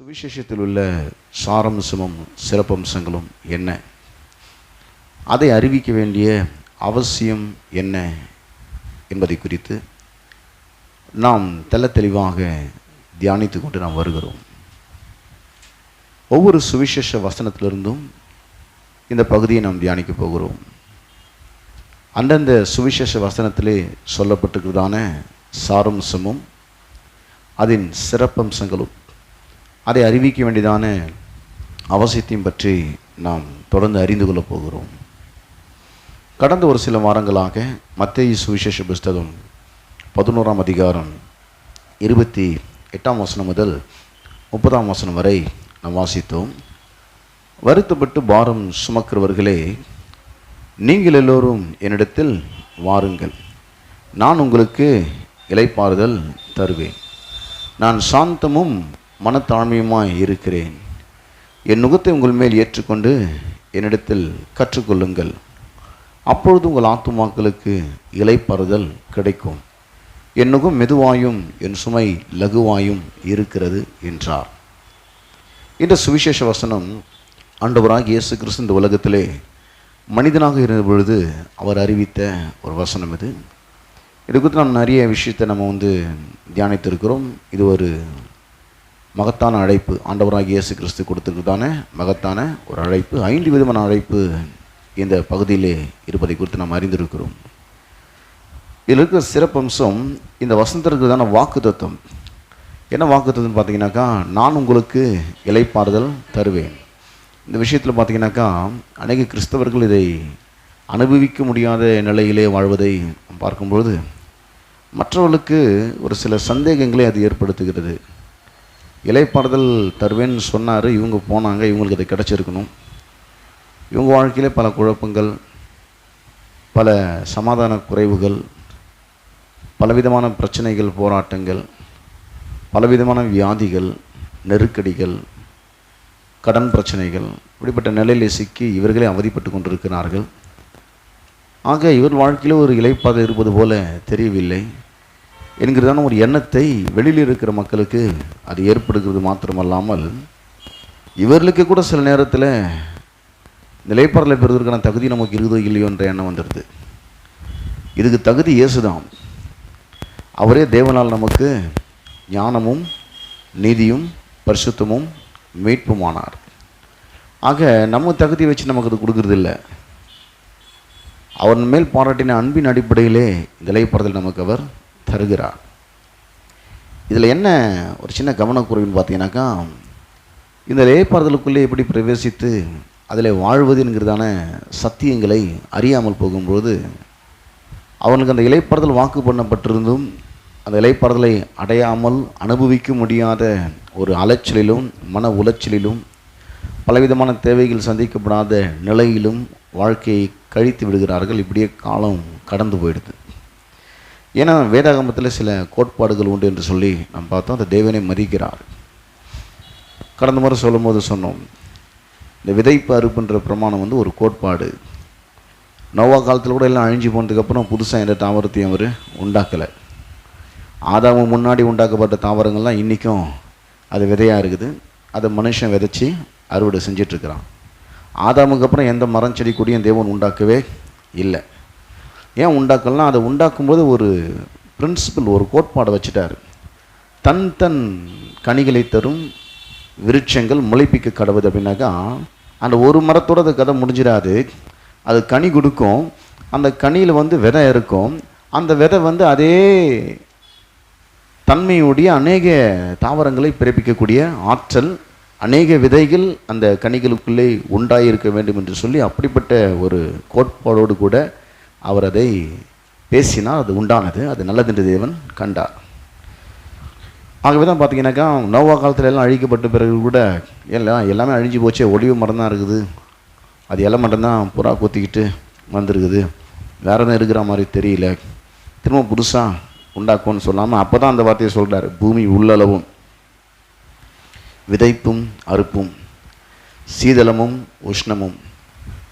சுவிசேஷத்தில் உள்ள சாரம்சமும் சிறப்பம்சங்களும் என்ன, அதை அறிவிக்க வேண்டிய அவசியம் என்ன என்பதை குறித்து நாம் தெளிவாக தியானித்து கொண்டு நாம் வருகிறோம். ஒவ்வொரு சுவிசேஷ வசனத்திலிருந்தும் இந்த பகுதியை நாம் தியானிக்க போகிறோம். அந்தந்த சுவிசேஷ வசனத்திலே சொல்லப்பட்டிருக்கிறதான சாரம்சமும் அதன் சிறப்பம்சங்களும் அதை அறிவிக்க வேண்டியதான அவசியத்தையும் பற்றி நாம் தொடர்ந்து அறிந்து கொள்ளப் போகிறோம். கடந்த ஒரு சில வாரங்களாக மத்தேயு சுவிசேஷ புஸ்தகம் 11ஆம் அதிகாரம் 28ஆம் வசனம் முதல் 30ஆம் வசனம் வரை நாம் வாசித்தோம். வருத்தப்பட்டு பாரம் சுமக்கிறவர்களே, நீங்கள் எல்லோரும் என்னிடத்தில் வாருங்கள், நான் உங்களுக்கு இளைப்பாறுதல் தருவேன். நான் சாந்தமும் மனத்தாழ்மையுமாய் இருக்கிறேன். என் நுகத்தை உங்கள் மேல் ஏற்றுக்கொண்டு என்னிடத்தில் கற்றுக்கொள்ளுங்கள், அப்பொழுது உங்கள் ஆத்துமாக்களுக்கு இளைப்பாறுதல் கிடைக்கும். என் நுகம் மெதுவாயும் என் சுமை லகுவாயும் இருக்கிறது என்றார். இந்த சுவிசேஷ வசனம் ஆண்டவராகிய இயேசு கிறிஸ்து இந்த உலகத்திலே மனிதனாக இருந்த பொழுது அவர் அறிவித்த ஒரு வசனம் இது. இது குறித்து நாம் நிறைய விஷயத்தை நம்ம தியானித்திருக்கிறோம். இது ஒரு மகத்தான அழைப்பு, ஆண்டவராகிய இயேசு கிறிஸ்து கொடுத்திருக்கிறதான மகத்தான ஒரு அழைப்பு. 5 விதமான அழைப்பு இந்த பகுதியிலே இருப்பதை குறித்து நாம் அறிந்திருக்கிறோம். இதில் இருக்கிற சிறப்பம்சம் இந்த வசனத்திற்குதான வாக்கு தத்துவம். என்ன வாக்கு தத்துவம்னு பார்த்தீங்கன்னாக்கா, நான் உங்களுக்கு இளைப்பாறுதல் தருவேன். இந்த விஷயத்தில் பார்த்தீங்கன்னாக்கா அநேக கிறிஸ்தவர்கள் இதை அனுபவிக்க முடியாத நிலையிலே வாழ்வதை பார்க்கும்பொழுது மற்றவர்களுக்கு ஒரு சில சந்தேகங்களை அது ஏற்படுத்துகிறது. இளைப்பாறுதல் தருவேன்னு சொன்னார், இவங்க போனாங்க, இவங்களுக்கு அது கிடச்சிருக்கணும். இவங்க வாழ்க்கையிலே பல குழப்பங்கள், பல சமாதான குறைவுகள், பலவிதமான பிரச்சனைகள், போராட்டங்கள், பலவிதமான வியாதிகள், நெருக்கடிகள், கடன் பிரச்சனைகள், இப்படிப்பட்ட நிலையில் சிக்கி இவர்களே அவதிப்பட்டு கொண்டிருக்கிறார்கள். ஆக இவர் வாழ்க்கையில் ஒரு இளைப்பாறுதல் இருப்பது போல தெரியவில்லை என்கிறதான ஒரு எண்ணத்தை வெளியில் இருக்கிற மக்களுக்கு அது ஏற்படுகிறது. மாத்திரமல்லாமல் இவர்களுக்கு கூட சில நேரத்தில் இளைப்பாறுதலை பெறுவதற்கான தகுதி நமக்கு இருக்குதோ இல்லையோ என்ற எண்ணம் வந்துடுது. இதுக்கு தகுதி இயேசுதான். அவரே தேவனால் நமக்கு ஞானமும் நீதியும் பரிசுத்தமும் மீட்புமானார். ஆக நம்ம தகுதி வச்சு நமக்கு அது கொடுக்கறதில்லை. அவன் மேல் பாராட்டின அன்பின் அடிப்படையிலே இளைப்பாறுதல் நமக்கு அவர் தருகிறார். இதில் என்ன ஒரு சின்ன கவனக்குறைவுன்னு பார்த்தீங்கன்னாக்கா, இந்த இளைப்பாறுதலுக்குள்ளே எப்படி பிரவேசித்து அதில் வாழ்வது என்கிறதான சத்தியங்களை அறியாமல் போகும்போது அவனுக்கு அந்த இளைப்பாறுதல் வாக்கு பண்ணப்பட்டிருந்தும் அந்த இளைப்பாறுதலை அடையாமல் அனுபவிக்க முடியாத ஒரு அலைச்சலிலும் மன உளைச்சலிலும் பலவிதமான தேவைகள் சந்திக்கப்படாத நிலையிலும் வாழ்க்கையை கழித்து விடுகிறார்கள். இப்படியே காலம் கடந்து போயிடுது. ஏன்னா வேதாகமத்தில் சில கோட்பாடுகள் உண்டு என்று சொல்லி நம்ம பார்த்தோம். அந்த தேவனை மதிக்கிறார். கடந்த முறை சொல்லும் போது சொன்னோம், இந்த விதைப்பு அறுப்புன்ற பிரமாணம் ஒரு கோட்பாடு. நோவா காலத்தில் கூட எல்லாம் அழிஞ்சு போனதுக்கப்புறம் புதுசாக எந்த தாவரத்தையும் அவர் உண்டாக்கலை. ஆதாமு முன்னாடி உண்டாக்கப்பட்ட தாவரங்கள்லாம் இன்றைக்கும் அது விதையாக இருக்குது. அதை மனுஷன் விதைச்சி அறுவடை செஞ்சிட்ருக்கிறான். ஆதாமுக்கு அப்புறம் எந்த மரம் செடி கொடியும் தேவன் உண்டாக்கவே இல்லை. ஏன் உண்டாக்கலாம்? அதை உண்டாக்கும்போது ஒரு பிரின்சிபல், ஒரு கோட்பாடை வச்சுட்டார். தன் தன் கனிகளை தரும் விருட்சங்கள் முளைப்பிக்க கடவுது அப்படின்னாக்கா, அந்த ஒரு மரத்தோடு அந்த கதை முடிஞ்சிடாது. அது கனி கொடுக்கும். அந்த கனியில் விதை இருக்கும். அந்த விதை அதே தன்மையுடைய அநேக தாவரங்களை பிறப்பிக்கக்கூடிய ஆற்றல், அநேக விதைகள் அந்த கனிகளுக்குள்ளே உண்டாயிருக்க வேண்டும் என்று சொல்லி அப்படிப்பட்ட ஒரு கோட்பாடோடு கூட அவர் அதை பேசினால் அது உண்டானது, அது நல்லதென்று தேவன் கண்டார். ஆகவே தான் பார்த்தீங்கன்னாக்கா நோவா காலத்தில் எல்லாம் அழிக்கப்பட்ட பிறகு கூட எல்லாமே அழிஞ்சு போச்சே, ஒளிவு மரம் தான் இருக்குது, அது இலை மட்டும்தான் புறா கொத்திக்கிட்டு வந்துருக்குது, வேறு எதுவும் இருக்கிற மாதிரி தெரியல, திரும்ப புதுசாக உண்டாக்கும்னு சொல்லாமல் அப்போ தான் அந்த வார்த்தையை சொல்கிறார். பூமி உள்ளளவும் விதைப்பும் அறுப்பும், சீதளமும் உஷ்ணமும்,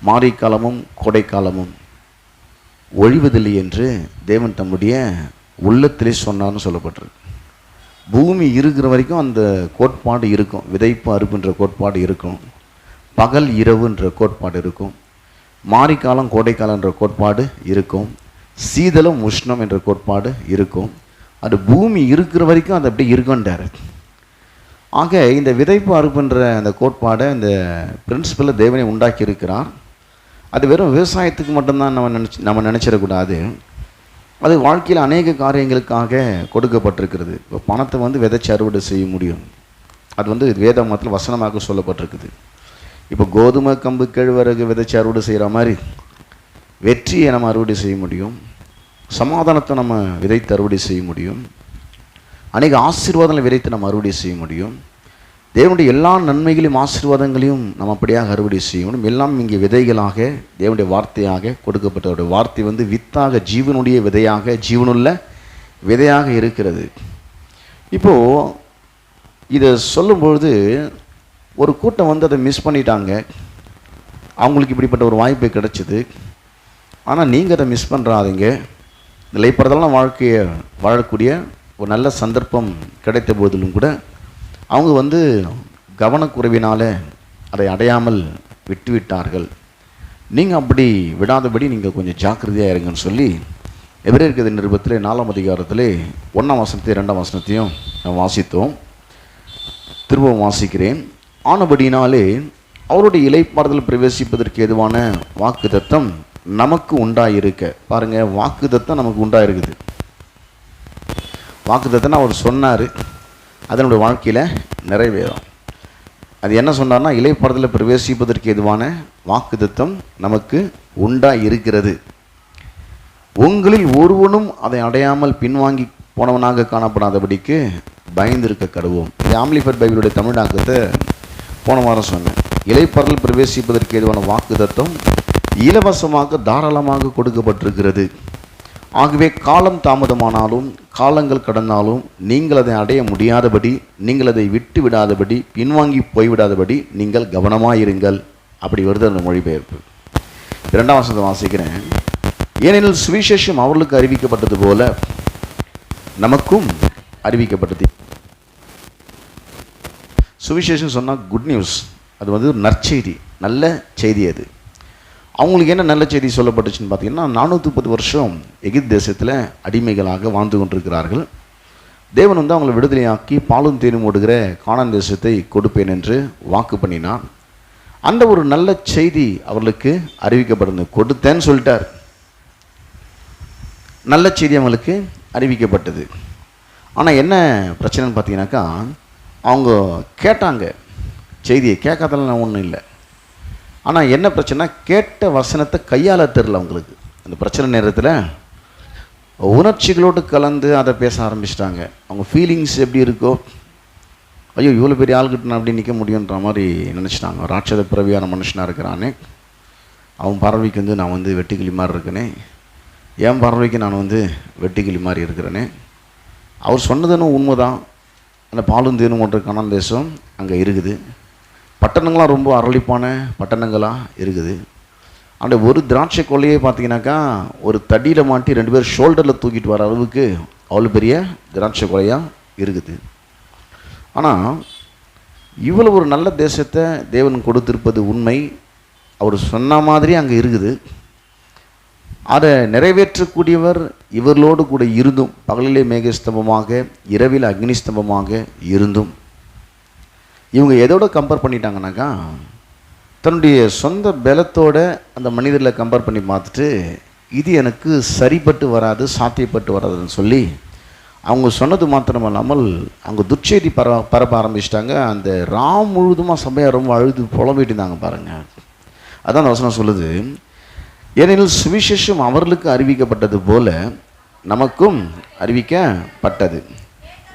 மாரிக்காலமும் கோடைக்காலமும் ஒழிவதில்லை என்று தேவன் தம்முடைய உள்ளத்திலே சொன்னார்னு சொல்லப்பட்டிருக்கு. பூமி இருக்கிற வரைக்கும் அந்த கோட்பாடு இருக்கும், விதைப்பு அறுப்புன்ற கோட்பாடு இருக்கும், பகல் இரவுன்ற கோட்பாடு இருக்கும், மாரிக்காலம் கோடைக்காலன்ற கோட்பாடு இருக்கும், சீதளம் உஷ்ணம் என்ற கோட்பாடு இருக்கும். அது பூமி இருக்கிற வரைக்கும் அது அப்படி இருக்குன்றார். ஆக இந்த விதைப்பு அறுப்புன்ற அந்த கோட்பாடை, இந்த பிரின்சிபலை தேவனை உண்டாக்கி இருக்கிறார். அது வெறும் விவசாயத்துக்கு மட்டும்தான் நம்ம நினச்சிடக்கூடாது. அது வாழ்க்கையில் அநேக காரியங்களுக்காக கொடுக்கப்பட்டிருக்கிறது. இப்போ பணத்தை விதைச்சி அறுவடை செய்ய முடியும், அது வேத மதத்தில் வசனமாக சொல்லப்பட்டிருக்குது. இப்போ கோதுமை கம்பு கேழ்வரகு விதைச்சி அறுவடை செய்கிற மாதிரி வெற்றியை நம்ம அறுவடை செய்ய முடியும், சமாதானத்தை நம்ம விதைத்து அறுவடை செய்ய முடியும், அநேக ஆசீர்வாதங்களை விதைத்து நம்ம அறுவடை செய்ய முடியும். தேவனுடைய எல்லா நன்மைகளையும் ஆசீர்வாதங்களையும் நம்ம அப்படியாக அறுவடை செய்யணும். எல்லாம் இங்கே விதைகளாக தேவனுடைய வார்த்தையாக கொடுக்கப்பட்டவருடைய வார்த்தை வித்தாக, ஜீவனுடைய விதையாக, ஜீவனுள்ள விதையாக இருக்கிறது. இப்போது இதை சொல்லும்பொழுது ஒரு கூட்டம் அதை மிஸ் பண்ணிட்டாங்க. அவங்களுக்கு இப்படிப்பட்ட ஒரு வாய்ப்பு கிடைச்சிது. ஆனால் நீங்கள் அதை மிஸ் பண்ணுறாதீங்க. நிலைப்படுறதெல்லாம் வாழ்க்கையை வாழக்கூடிய ஒரு நல்ல சந்தர்ப்பம் கிடைத்த போதிலும் கூட அவங்க கவனக்குறைவினால் அதை அடையாமல் விட்டுவிட்டார்கள். நீங்கள் அப்படி விடாதபடி நீங்கள் கொஞ்சம் ஜாக்கிரதையாக இருங்கன்னு சொல்லி எபிரேயர் நிருபத்திலே 4ஆம் அதிகாரத்திலே 1ஆம் வசனத்தையும் 2ஆம் வசனத்தையும் நான் வாசித்தோம். திரும்பவும் வாசிக்கிறேன். ஆனபடினாலே அவருடைய இளைப்பாறுதல் பிரவேசிப்பதற்கு ஏதுவான வாக்குத்தத்தம் நமக்கு உண்டாயிருக்க. பாருங்கள், வாக்குத்தத்தம் நமக்கு உண்டாயிருக்குது. வாக்குத்தத்தம் அவர் சொன்னார், அதனுடைய வாழ்க்கையில் நிறைவேறும். அது என்ன சொன்னார்னா, இளைப்பாறுதலில் பிரவேசிப்பதற்கு ஏதுவான வாக்குத்தத்தம் நமக்கு உண்டாயிருக்கிறது. உங்களில் ஒருவனும் அதை அடையாமல் பின்வாங்கி போனவனாக காணப்படாதபடிக்கு பயந்திருக்க கடுவோம். இது ஆம்லிஃபைட் பைபிளுடைய தமிழாக்கத்தை போன வாரம் சொன்னேன். இளைப்பாறுதல் பிரவேசிப்பதற்கு ஏதுவான வாக்குத்தத்தம் இலவசமாக தாராளமாக கொடுக்கப்பட்டிருக்கிறது. ஆகவே காலம் தாமதமானாலும் காலங்கள் கடந்தாலும் நீங்கள் அதை அடைய முடியாதபடி, நீங்கள் அதை விட்டு விடாதபடி, பின்வாங்கி போய்விடாதபடி நீங்கள் கவனமாயிருங்கள். அப்படி வருது அந்த மொழிபெயர்ப்பு. 2ஆம் வசனத்தை வாசிக்கிறேன். ஏனெனில் சுவிசேஷம் அவர்களுக்கு அறிவிக்கப்பட்டது போல நமக்கும் அறிவிக்கப்பட்டது. சுவிசேஷம் சொன்னால் குட் நியூஸ், அது நற்செய்தி, நல்ல செய்தி. அது அவங்களுக்கு என்ன நல்ல செய்தி சொல்லப்பட்டுச்சுன்னு பார்த்தீங்கன்னா, 430 வருஷம் எகிப்து தேசத்தில் அடிமைகளாக வாழ்ந்து கொண்டிருக்கிறார்கள். தேவன் அவங்களை விடுதலையாக்கி பாலும் தேனும் ஓடுகிற கானான் தேசத்தை கொடுப்பேன் என்று வாக்கு பண்ணினார். அந்த ஒரு நல்ல செய்தி அவர்களுக்கு அறிவிக்கப்படுது. கொடுத்தேன்னு சொல்லிட்டார், நல்ல செய்தி அவங்களுக்கு அறிவிக்கப்பட்டது. ஆனால் என்ன பிரச்சனைன்னு பார்த்தீங்கன்னாக்கா, அவங்க கேட்டாங்க செய்தியை, கேட்காதெல்லாம் ஒன்றும் இல்லை. ஆனால் என்ன பிரச்சனை, கேட்ட வசனத்தை கையாள தெரில அவங்களுக்கு. அந்த பிரச்சனை நேரத்தில் உணர்ச்சிகளோடு கலந்து அதை பேச ஆரம்பிச்சிட்டாங்க. அவங்க ஃபீலிங்ஸ் எப்படி இருக்கோ, ஐயோ இவ்வளோ பெரிய ஆள்கிட்ட நான் அப்படி நிற்க முடியுன்ற மாதிரி நினச்சிட்டாங்க. ராட்சத பிறவியான மனுஷனாக இருக்கிறானே, அவன் பறவைக்கு நான் வெட்டுக்கிளி மாதிரி இருக்கனே, என் பறவைக்கு நான் வெட்டுக்கிளி மாதிரி இருக்கிறேனே. அவர் சொன்னதுன்னு உண்மைதான். அந்த பாலும் தேனும் ஒன்று கானான் தேசம் அங்கே இருக்குது. பட்டணங்களாம் ரொம்ப அரளிப்பான பட்டணங்களாக இருக்குது. அந்த ஒரு திராட்சை கொள்ளையே பார்த்தீங்கன்னாக்கா ஒரு தடியில் மாட்டி 2 பேர் ஷோல்டரில் தூக்கிட்டு வர அளவுக்கு அவ்வளோ பெரிய திராட்சை கொலையாக இருக்குது. ஆனால் இவ்வளோ ஒரு நல்ல தேசத்தை தேவன் கொடுத்திருப்பது உண்மை. அவர் சொன்ன மாதிரி அங்கே இருக்குது. அதை நிறைவேற்றக்கூடியவர் இவர்களோடு கூட இருந்தும், பகலிலே மேகஸ்தம்பமாக இரவில் அக்னிஸ்தம்பமாக இருந்தும், இவங்க எதோட கம்பேர் பண்ணிட்டாங்கன்னாக்கா, தன்னுடைய சொந்த பலத்தோட அந்த மனிதர்களை கம்பேர் பண்ணி பார்த்துட்டு, இது எனக்கு சரிப்பட்டு வராது, சாத்தியப்பட்டு வராதுன்னு சொல்லி அவங்க சொன்னது மாத்திரமல்லாமல் அவங்க துர்ச்செய்தி பரப்ப ஆரம்பிச்சிட்டாங்க. அந்த முழுதுமாக சபையாக ரொம்ப அழுது புலம்பிட்டு இருந்தாங்க பாருங்கள். அதான் அந்த வசனம் சொல்லுது, ஏனெனில் சுவிசேஷம் அவர்களுக்கு அறிவிக்கப்பட்டது போல நமக்கும் அறிவிக்கப்பட்டது.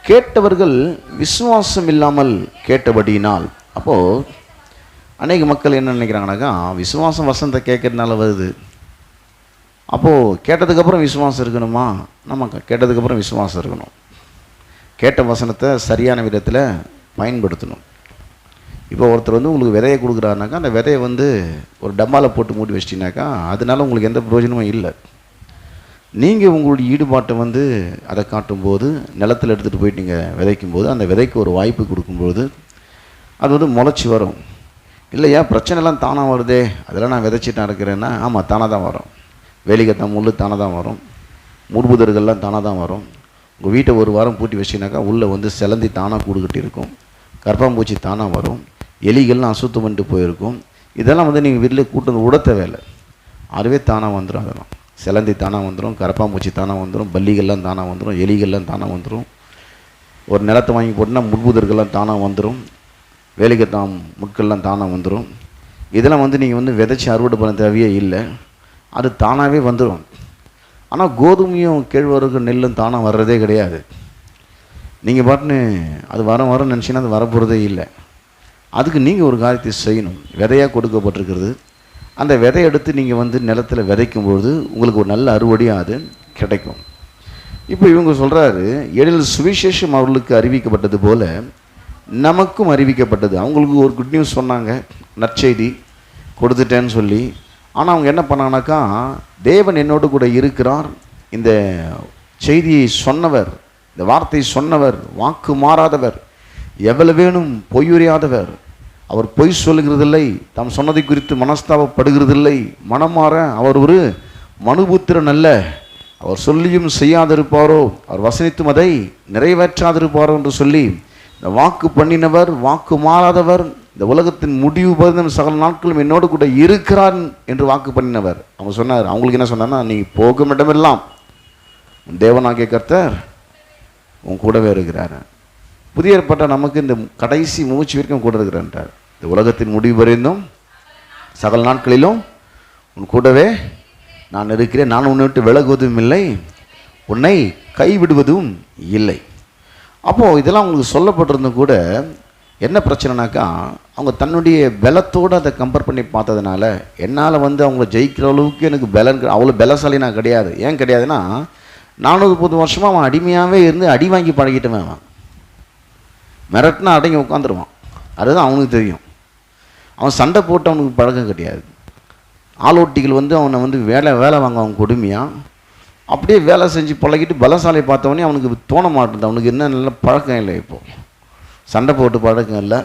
கேட்டவர்கள் விசுவாசம் இல்லாமல் கேட்டபடியினால். அப்போது அநேக மக்கள் என்ன நினைக்கிறாங்கனாக்கா, விசுவாசம் வசனத்தை கேட்கறதுனால வருது, அப்போது கேட்டதுக்கப்புறம் விசுவாசம் இருக்கணுமா? நம்ம கேட்டதுக்கப்புறம் விசுவாசம் இருக்கணும். கேட்ட வசனத்தை சரியான விதத்தில் பயன்படுத்தணும். இப்போ ஒருத்தர் வந்து உங்களுக்கு விதையை கொடுக்குறாருனாக்கா, அந்த விதையை வந்து ஒரு டப்பாவில் போட்டு மூடி வச்சிட்டிங்கனாக்கா அதனால உங்களுக்கு எந்த பிரயோஜனமும் இல்லை. நீங்கள் உங்களுடைய ஈடுபாட்டை வந்து அதை காட்டும்போது, நிலத்தில் எடுத்துகிட்டு போயிட்டு நீங்கள் விதைக்கும்போது, அந்த விதைக்கு ஒரு வாய்ப்பு கொடுக்கும்போது அது வந்து முளைச்சி வரும். இல்லையா, பிரச்சனைலாம் தானாக வருதே, அதெல்லாம் நான் விதைச்சிட்டா இருக்கிறேன்னா, ஆமாம் தானாக தான் வரும். வேலிக்கத்தான் முள் தானாக தான் வரும், முட்புதர்கள்லாம் தானாக தான் வரும். உங்கள் வீட்டை ஒரு வாரம் பூட்டி வச்சிங்கனாக்கா உள்ளே வந்து சிலந்தி தானாக கூடுகிட்டு இருக்கும், கரப்பாம்பூச்சி தானாக வரும், எலிகள்லாம் அசுத்தம் பண்ணிட்டு போயிருக்கும். இதெல்லாம் வந்து நீங்கள் வீட்டில் கூட்டு வந்து விட தேவையில்லை, அதுவே தானாக வந்துடும். அதெல்லாம் சிலந்தி தானாக வந்துடும், கரப்பாம்பூச்சி தானாக வந்துடும், பல்லிகள்லாம் தானாக வந்துடும், எலிகள்லாம் தானாக வந்துடும். ஒரு நிலத்தை வாங்கி போட்டுனா முட்புதர்கள்லாம் தானாக வந்துடும், வேலிக்கத்தான் முட்கள்லாம் தானாக வந்துடும். இதெல்லாம் வந்து நீங்கள் வந்து விதைச்சி அறுவடை பண்ண தேவையே இல்லை, அது தானாகவே வந்துடும். ஆனால் கோதுமையும் கேழ்வரகு நெல்லும் தானாக வர்றதே கிடையாது. நீங்கள் பாட்டுன்னு அது வரன்னு நினச்சிங்கன்னா அது வரப்போகிறதே இல்லை. அதுக்கு நீங்கள் ஒரு காரியத்தை செய்யணும். விதையாக கொடுக்கப்பட்டிருக்கிறது, அந்த விதையை எடுத்து நீங்கள் வந்து நிலத்தில் விதைக்கும்பொழுது உங்களுக்கு ஒரு நல்ல அறுவடையாக அது கிடைக்கும். இப்போ இவங்க சொல்கிறாரு, ஏனெனில் சுவிசேஷம் அவர்களுக்கு அறிவிக்கப்பட்டது போல நமக்கும் அறிவிக்கப்பட்டது. அவங்களுக்கு ஒரு குட் நியூஸ் சொன்னாங்க, நற்செய்தி கொடுத்துட்டேன்னு சொல்லி. ஆனால் அவங்க என்ன பண்ணாங்கனாக்கா, தேவன் என்னோடு கூட இருக்கிறார், இந்த செய்தியை சொன்னவர், இந்த வார்த்தை சொன்னவர் வாக்கு மாறாதவர், எவ்வளவேனும் பொய்யுரையாதவர், அவர் பொய் சொல்லுகிறதில்லை, தாம் சொன்னதை குறித்து மனஸ்தாபப்படுகிறதில்லை, மனமாற அவர் ஒரு மனுபுத்திரன் அல்ல, அவர் சொல்லியும் செய்யாதிருப்பாரோ, அவர் வசனித்தும் அதை நிறைவேற்றாதிருப்பாரோ என்று சொல்லி இந்த வாக்கு பண்ணினவர், வாக்கு மாறாதவர், இந்த உலகத்தின் முடிவு பர்தம் சகல நாட்களும் என்னோடு கூட இருக்கிறார் என்று வாக்கு பண்ணினவர். அவங்க சொன்னார், அவங்களுக்கு என்ன சொன்னார்னா, நீ போகும் இடமெல்லாம் உன் தேவனாகிய கர்த்தர் உன் கூடவே இருக்கிறார். புதிய ஏற்பாட்டை நமக்கு இந்த கடைசி மூச்சு வரைக்கும் கூட இருக்கிறார். இந்த உலகத்தின் முடிவு வரைந்தும் சகல நாட்களிலும் உன் கூடவே நான் இருக்கிறேன், நான் உன்னை விட்டு விலகுவதும் இல்லை, உன்னை கைவிடுவதும் இல்லை. அப்போது இதெல்லாம் அவங்களுக்கு சொல்லப்பட்டிருந்தும் கூட என்ன பிரச்சனைனாக்கா, அவங்க தன்னுடைய பலத்தோடு அதை கம்பேர் பண்ணி பார்த்ததுனால, என்னால் வந்து அவங்கள ஜெயிக்கிற அளவுக்கு எனக்கு பலன், அவ்வளோ பலசாலி நான் கிடையாது. ஏன் கிடையாதுன்னா, 430 வருஷமாக அவன் அடிமையாகவே இருந்து அடி வாங்கி பழகிட்டவன். அவன் மிரட்டினா அடங்கி உட்காந்துருவான், அதுதான் அவனுக்கு தெரியும். அவன் சண்டை போட்டு அவனுக்கு பழக்கம் கிடையாது. ஆளோட்டிகள் வந்து அவனை வந்து வேலை வாங்க அவன் கொடுமையாக அப்படியே வேலை செஞ்சு பழகிட்டு பலசாலியை பார்த்தவொடனே அவனுக்கு தோண மாட்டேது, அவனுக்கு என்ன நல்ல பழக்கம் இல்லை, இப்போது சண்டை போட்டு பழக்கம் இல்லை.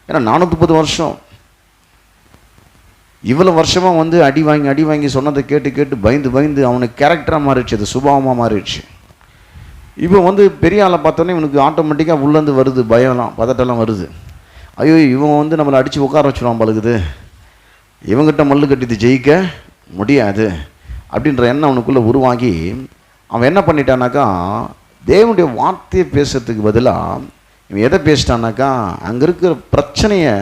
ஏன்னா 430 வருஷம் இவ்வளோ வருஷமாக வந்து அடி வாங்கி சொன்னதை கேட்டு பயந்து அவனுக்கு கேரக்டராக மாறிடுச்சு, அது சுபாவமாக மாறிடுச்சு. இப்போ வந்து பெரிய ஆளை பார்த்தோன்னே இவனுக்கு ஆட்டோமேட்டிக்காக உள்ளேருந்து வருது, பயம்லாம் பதட்டெல்லாம் வருது. ஐயோ இவன் வந்து நம்மளை அடித்து உட்கார வச்சுருவான் பழகுது, இவங்கிட்ட மல்லு கட்டிட்டு ஜெயிக்க முடியாது அப்படின்ற எண்ணம் அவனுக்குள்ளே உருவாகி அவன் என்ன பண்ணிட்டானாக்கா, தேவனுடைய வார்த்தையை பேசுறதுக்கு பதிலாக இவன் எதை பேசிட்டான்னாக்கா, அங்கே இருக்கிற பிரச்சனையை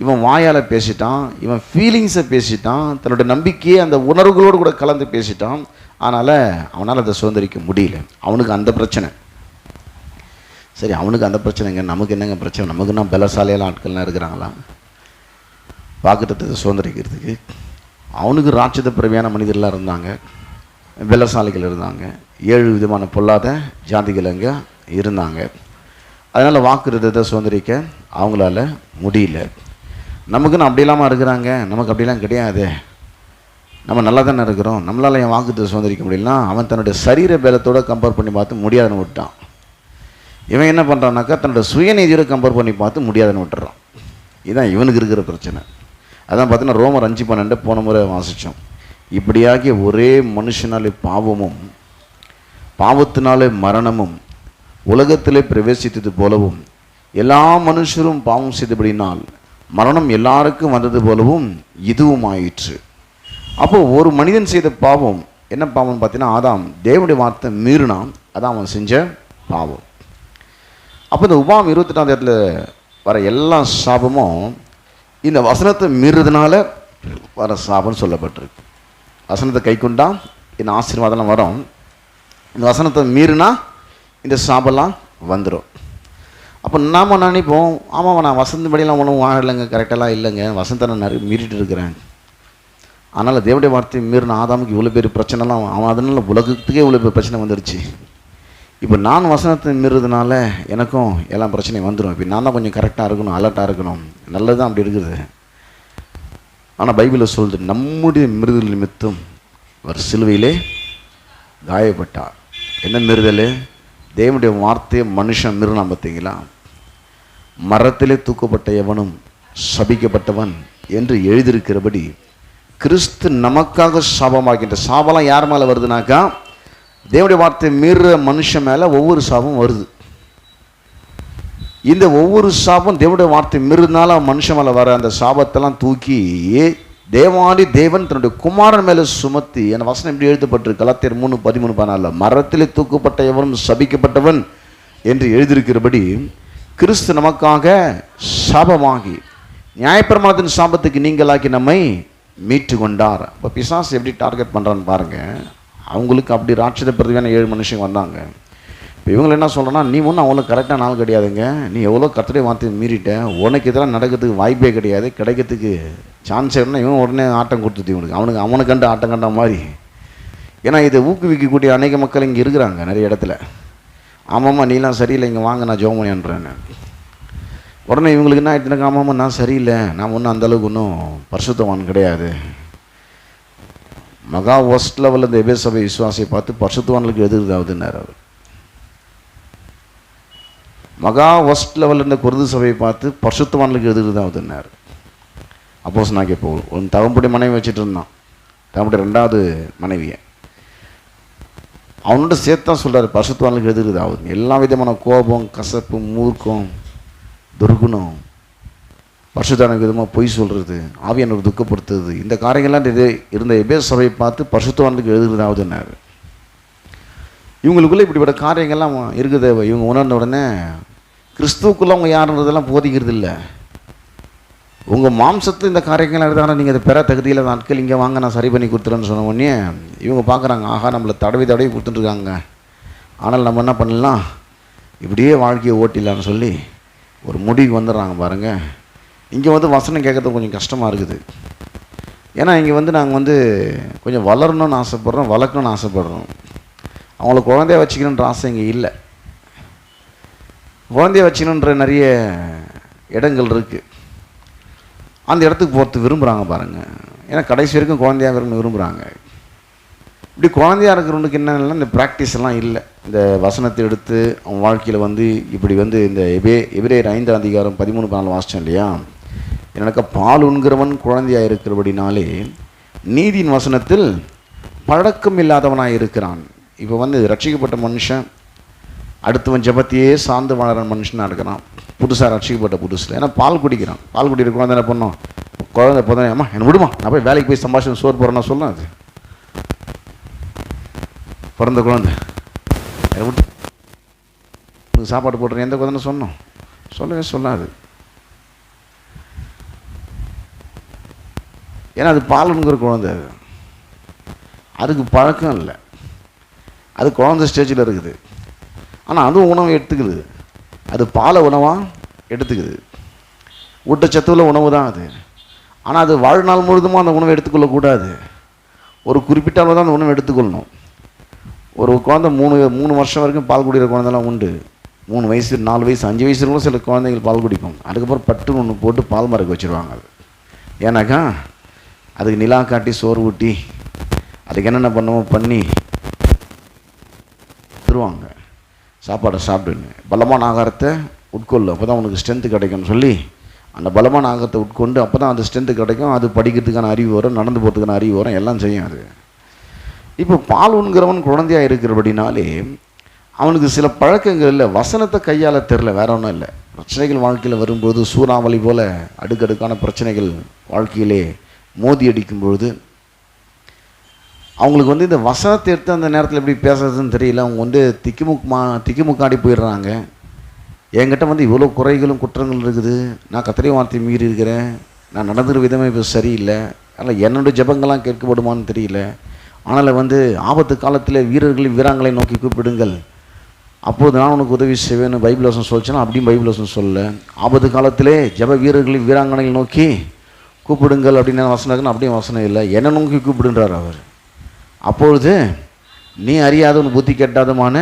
இவன் வாயால் பேசிட்டான், இவன் ஃபீலிங்ஸை பேசிட்டான், தன்னுடைய நம்பிக்கையை அந்த உணர்வுகளோடு கூட கலந்து பேசிட்டான். அதனால் அவனால் அதை சுதந்திரிக்க முடியல. அவனுக்கு அந்த பிரச்சனை. சரி, அவனுக்கு அந்த பிரச்சனைங்க, நமக்கு என்னங்க பிரச்சனை? நமக்குன்னா பலசாலியெல்லாம் ஆட்கள்லாம் இருக்கிறாங்களா வாக்குத்தத்தத்தை சுதந்திரிக்கிறதுக்கு? அவனுக்கு ராட்சத பிறவியான மனிதர்களாக இருந்தாங்க, பலசாலிகள் இருந்தாங்க, 7 விதமான பொல்லாத ஜாதிகள் அங்கே இருந்தாங்க. அதனால் வாக்குத்தத்தத்தை சுதந்திரிக்க அவங்களால முடியல. நமக்குன்னு அப்படி இல்லாமல் இருக்கிறாங்க, நமக்கு அப்படிலாம் கிடையாது, நம்ம நல்லா தானே இருக்கிறோம், நம்மளால் என் வாக்குத்தத்தத்தை சுதந்திரிக்க முடியலனா அவன் தன்னுடைய சரீர பலத்தோடு கம்பேர் பண்ணி பார்த்து முடியாதுன்னு விட்டான். இவன் என்ன பண்ணுறான்னாக்கா, தன்னோட சுயநீதியோட கம்பேர் பண்ணி பார்த்து முடியாதுன்னு விட்டுறான். இதுதான் இவனுக்கு இருக்கிற பிரச்சனை. அதான் பார்த்தீங்கன்னா ரோமர் 5:12 போன முறை வாசித்தோம். இப்படியாகிய ஒரே மனுஷனாலே பாவமும் பாவத்தினாலே மரணமும் உலகத்திலே பிரவேசித்தது போலவும் எல்லா மனுஷரும் பாவம் செய்தபடினால் மரணம் எல்லாருக்கும் வந்தது போலவும் இதுவும் ஆயிற்று. அப்போ ஒரு மனிதன் செய்த பாவம் என்ன பாவம்னு பார்த்தீங்கன்னா, ஆதாம் தேவனுடைய வார்த்தை மீறினான், அதான் அவன் செஞ்ச பாவம். அப்போ இந்த உபாகம் 28ஆம் இடத்துல வர எல்லா சாபமும் இந்த வசனத்தை மீறுறதுனால வர சாபம்னு சொல்லப்பட்டிருக்கு. வசனத்தை கை கொண்டா இந்த ஆசீர்வாதம்லாம் வரும், இந்த வசனத்தை மீறினா இந்த சாபெல்லாம் வந்துடும். அப்போ நாம் நினைப்போம், ஆமாம் நான் வசந்தபடியெல்லாம் ஒன்றும் வாழலைங்க, கரெக்டெல்லாம் இல்லைங்க, வசனத்தை நான் நிறைய மீறிட்டு இருக்கிறேன். அதனால் தேவனுடைய வார்த்தையை மீறின ஆதாமுக்கு இவ்வளோ பேர் பிரச்சனைலாம், அவன் அதனால உலகத்துக்கே இவ்வளோ பேர் பிரச்சனை வந்துடுச்சு. இப்போ நான் வசனத்தை மீறுறதுனால எனக்கும் எல்லாம் பிரச்சனையும் வந்துடும். இப்போ நான் தான் கொஞ்சம் கரெக்டாக இருக்கணும், அலர்ட்டாக இருக்கணும். நல்லது தான் அப்படி இருக்குது. ஆனால் பைபிளில் சொல்லுது, நம்முடைய மிருதல் நிமித்தம் ஒரு சிலுவையிலே காயப்பட்டார். என்ன மிருதல்? தேவனுடைய வார்த்தையை மனுஷன் மீறினான் பார்த்தீங்களா? மரத்திலே தூக்கப்பட்ட எவனும் சபிக்கப்பட்டவன் என்று எழுதியிருக்கிறபடி கிறிஸ்து நமக்காக சாபமாகின்ற சாபம்லாம் யார் மேலே வருதுனாக்கா, தேவனுடைய வார்த்தையை மீறுற மனுஷன் மேலே ஒவ்வொரு சாபம் வருது. இந்த ஒவ்வொரு சாபம் தேவனுடைய வார்த்தை மீறுனால மனுஷன் மேலே வர அந்த சாபத்தெல்லாம் தூக்கி தேவாதி தேவன் தன்னுடைய குமாரன் மேலே சுமத்தி, என் வசனம் இப்படி எழுதப்பட்டிருக்கு கலாத்தியர் 3:13-14, மரத்திலே தூக்கப்பட்ட எவனும் சபிக்கப்பட்டவன் என்று எழுதியிருக்கிறபடி கிறிஸ்து நமக்காக சாபமாகி நியாயப்பிரமாணத்தின் சாபத்துக்கு நீங்களாக்கி நம்மை மீட்டு கொண்டார். இப்போ பிசாசு எப்படி டார்கெட் பண்ணுறான்னு பாருங்கள். அவங்களுக்கு அப்படி ராட்சத பிரதிவான 7 மனுஷங்க வந்தாங்க. இப்போ இவங்க என்ன சொல்கிறேன்னா, நீ ஒன்றும் அவ்வளோ கரெக்டான ஆள் கிடையாதுங்க, நீ எவ்வளோ கர்த்தருடைய வார்த்தையை மீறிட்ட, உனக்கு இதெல்லாம் நடக்கிறதுக்கு வாய்ப்பே கிடையாது, கிடைக்கிறதுக்கு சான்ஸ் இல்லைன்னா இவன் உடனே ஆட்டம் கொடுத்துட்டு இவனுக்கு அவனுக்கு கண்டு ஆட்டம் கண்ட மாதிரி. ஏன்னா இதை ஊக்குவிக்கக்கூடிய அநேக மக்கள் இங்கே இருக்கிறாங்க நிறைய இடத்துல. ஆமாம்மா நீலாம் சரியில்லை, இங்கே வாங்க நான் ஜெபம் பண்ணின்றேன்னு. உடனே இவங்களுக்கு என்ன ஆகிட்டுனாக்கா, ஆமாம்மா நான் சரியில்லை, நான் ஒன்றும் அந்தளவுக்கு ஒன்றும் பரிசுத்தவான் கிடையாது. மகா ஒஸ்ட் லெவலில் இந்த எபேசு சபை விசுவாசியை பார்த்து பரிசுத்தவான்களுக்கு எதிர்தாவதுன்னார் அவர். மகா ஒஸ்ட் லெவலில் இருந்த குருது சபையை பார்த்து பரிசுத்தவான்களுக்கு எதிர்தாவதுன்னார். அப்போஸ்தலனாகிய பவுல் ஒரு தகப்பனுடைய மனைவி வச்சுட்டு இருந்தான், தகப்பனுடைய 2வது மனைவியை அவனோட சேர்த்து தான் சொல்கிறார் பரிசுத்தவான்களுக்கு எதிர்தாவது. எல்லா விதமான கோபம், கசப்பு, மூர்க்கம், துர்குணம், பரிசுத்தான விதமாக பொய் சொல்கிறது, ஆவியானவர் துக்கப்படுத்துறது, இந்த காரியங்கள்லாம் இருந்த எபேசு சபையை பார்த்து பரிசுத்தவான்களுக்கு எழுதுறதாவதுன்னாரு. இவங்களுக்குள்ளே இப்படிப்பட்ட காரியங்கள்லாம் இருக்குது. இவங்க உணர்ந்த உடனே கிறிஸ்துவுக்குள்ளே அவங்க யாருன்றதெல்லாம் போதிக்கிறது இல்லை. உங்கள் மாம்சத்தில் இந்த காரியங்கள்லாம் இருந்தால் நீங்கள் அதை பெற தகுதியில் நாட்கள் இங்கே வாங்க நான் சரி பண்ணி கொடுத்துறேன்னு சொன்ன உடனே இவங்க பார்க்குறாங்க, ஆஹா நம்மளை தடவி கொடுத்துட்டுருக்காங்க, ஆனால் நம்ம என்ன பண்ணலாம், இப்படியே வாழ்க்கையை ஓட்டிடலான்னு சொல்லி ஒரு முடிவுக்கு வந்துடுறாங்க பாருங்கள். இங்கே வசனம் கேட்குறது கொஞ்சம் கஷ்டமாக இருக்குது. ஏன்னா இங்கே நாங்கள் கொஞ்சம் வளரணும்னு ஆசைப்பட்றோம், வளர்க்கணும்னு ஆசைப்பட்றோம். அவங்கள குழந்தைய வச்சுக்கணுன்ற ஆசை இங்கே இல்லை. குழந்தைய வச்சுக்கணுன்ற நிறைய இடங்கள் இருக்குது. அந்த இடத்துக்கு போகிறது விரும்புகிறாங்க பாருங்கள். ஏன்னா கடைசி வரைக்கும் குழந்தையாக இருக்கணும்னு விரும்புகிறாங்க. இப்படி குழந்தையாக இருக்கிறவனுக்கு என்னன்னா இந்த ப்ராக்டிஸ் எல்லாம் இல்லை. இந்த வசனத்தை எடுத்து அவன் வாழ்க்கையில் இப்படி இந்த எபிரேயர் 5:13-14 வாசித்தோம் இல்லையா? எனக்கு பால் உண்கிறவன் குழந்தையாக இருக்கிறபடினாலே நீதியின் வசனத்தில் பழக்கம் இல்லாதவனாக இருக்கிறான். இப்போ ரட்சிக்கப்பட்ட மனுஷன் அடுத்தவன் ஜபத்தையே சார்ந்து வாழற மனுஷனாக இருக்கிறான், புதுசாக ரட்சிக்கப்பட்ட புதுசில். ஏன்னா பால் குடிக்கிறான். பால் குடிக்கிற குழந்தை என்ன பண்ணோம், குழந்தை போதும், அம்மா என்ன விடுமா, நான் போய் வேலைக்கு போய் சம்பாஷணம் சோறு போகிறேன்னா சொல்லலாம். அது பிறந்த குழந்தை என்னை விட்டு சாப்பாடு போடுறேன் எந்த குழந்தைன்னு சொன்னோம், சொல்லவே சொல்லாது. ஏன்னா அது பாலுங்கிற குழந்தை, அதுக்கு பழக்கம் இல்லை, அது குழந்தை ஸ்டேஜில் இருக்குது. ஆனால் அதுவும் உணவை எடுத்துக்குது, அது பாலை உணவாக எடுத்துக்குது, ஊட்டச்சத்துள்ள உணவு தான் அது. ஆனால் அது வாழ்நாள் முழுதுமாக அந்த உணவை எடுத்துக்கொள்ளக்கூடாது, ஒரு குறிப்பிட்ட அளவு தான் அந்த உணவை எடுத்துக்கொள்ளணும். ஒரு குழந்தை 3 வருஷம் வரைக்கும் பால் குடிக்கிற குழந்தைலாம் உண்டு. 3 வயசு 4 வயசு 5 வயசு கூட சில குழந்தைகள் பால் குடிக்கும். அதுக்கப்புறம் பட்டு ஒன்று போட்டு பால் மறக்க வச்சுருவாங்க. அது ஏன்னாக்கா அதுக்கு நிலா காட்டி சோறு ஊட்டி அதுக்கு என்னென்ன பண்ணுவோம் பண்ணி தருவாங்க, சாப்பாடை சாப்பிடுன்னு, பலமான ஆகாரத்தை உட்கொள்ளு, அப்போ தான் உனக்கு ஸ்ட்ரென்த்து கிடைக்கும்னு சொல்லி அந்த பலமான ஆகாரத்தை உட்கொண்டு அப்போ தான் அந்த ஸ்ட்ரென்த்து கிடைக்கும். அது படிக்கிறதுக்கான அறிவு வரும், நடந்து போகிறதுக்கான அறிவு வரும், எல்லாம் செய்யும் அது. இப்போ பால் உண்கிறவன் குழந்தையாக இருக்கிறபடினாலே அவனுக்கு சில பழக்கங்கள் இல்லை, வசனத்தை கையால் தெரில, வேற ஒன்றும் இல்லை. பிரச்சனைகள் வாழ்க்கையில் வரும்போது சூறாவளி போல் அடுக்கடுக்கான பிரச்சனைகள் வாழ்க்கையிலே மோதி அடிக்கும்பொழுது அவங்களுக்கு இந்த வசனத்தை எடுத்து அந்த நேரத்தில் எப்படி பேசுறதுன்னு தெரியல. அவங்க திக்குமுக்காடி போயிடுறாங்க. என்கிட்ட இவ்வளோ குறைகளும் குற்றங்கள் இருக்குது, நான் கர்த்தருடைய வார்த்தையை மீறி இருக்கிறேன், நான் நடந்துகிற விதமே இப்போ சரியில்லை, அதனால் என்னுடைய ஜெபங்கள்லாம் கேட்கப்படுமான்னு தெரியல. ஆனால் ஆபத்து காலத்தில் வீரர்கள் வீராங்களை நோக்கி கூப்பிடுங்கள், அப்போது நான் உனக்கு உதவி செய்வேன்னு பைபிள் வசனம் சொல்லிச்சுன்னா அப்படியும் பைபிள் வசனம் சொல்ல. ஆபத்து காலத்திலே ஜெப வீரர்களை வீராங்கனை நோக்கி கூப்பிடுங்கள் அப்படின்னு வசனம் இருக்குன்னு அப்படியும் வசனம் இல்லை, என்னை நோக்கி கூப்பிடுன்றார் அவர். அப்பொழுது நீ அறியாதவன் புத்தி கெட்டாதமான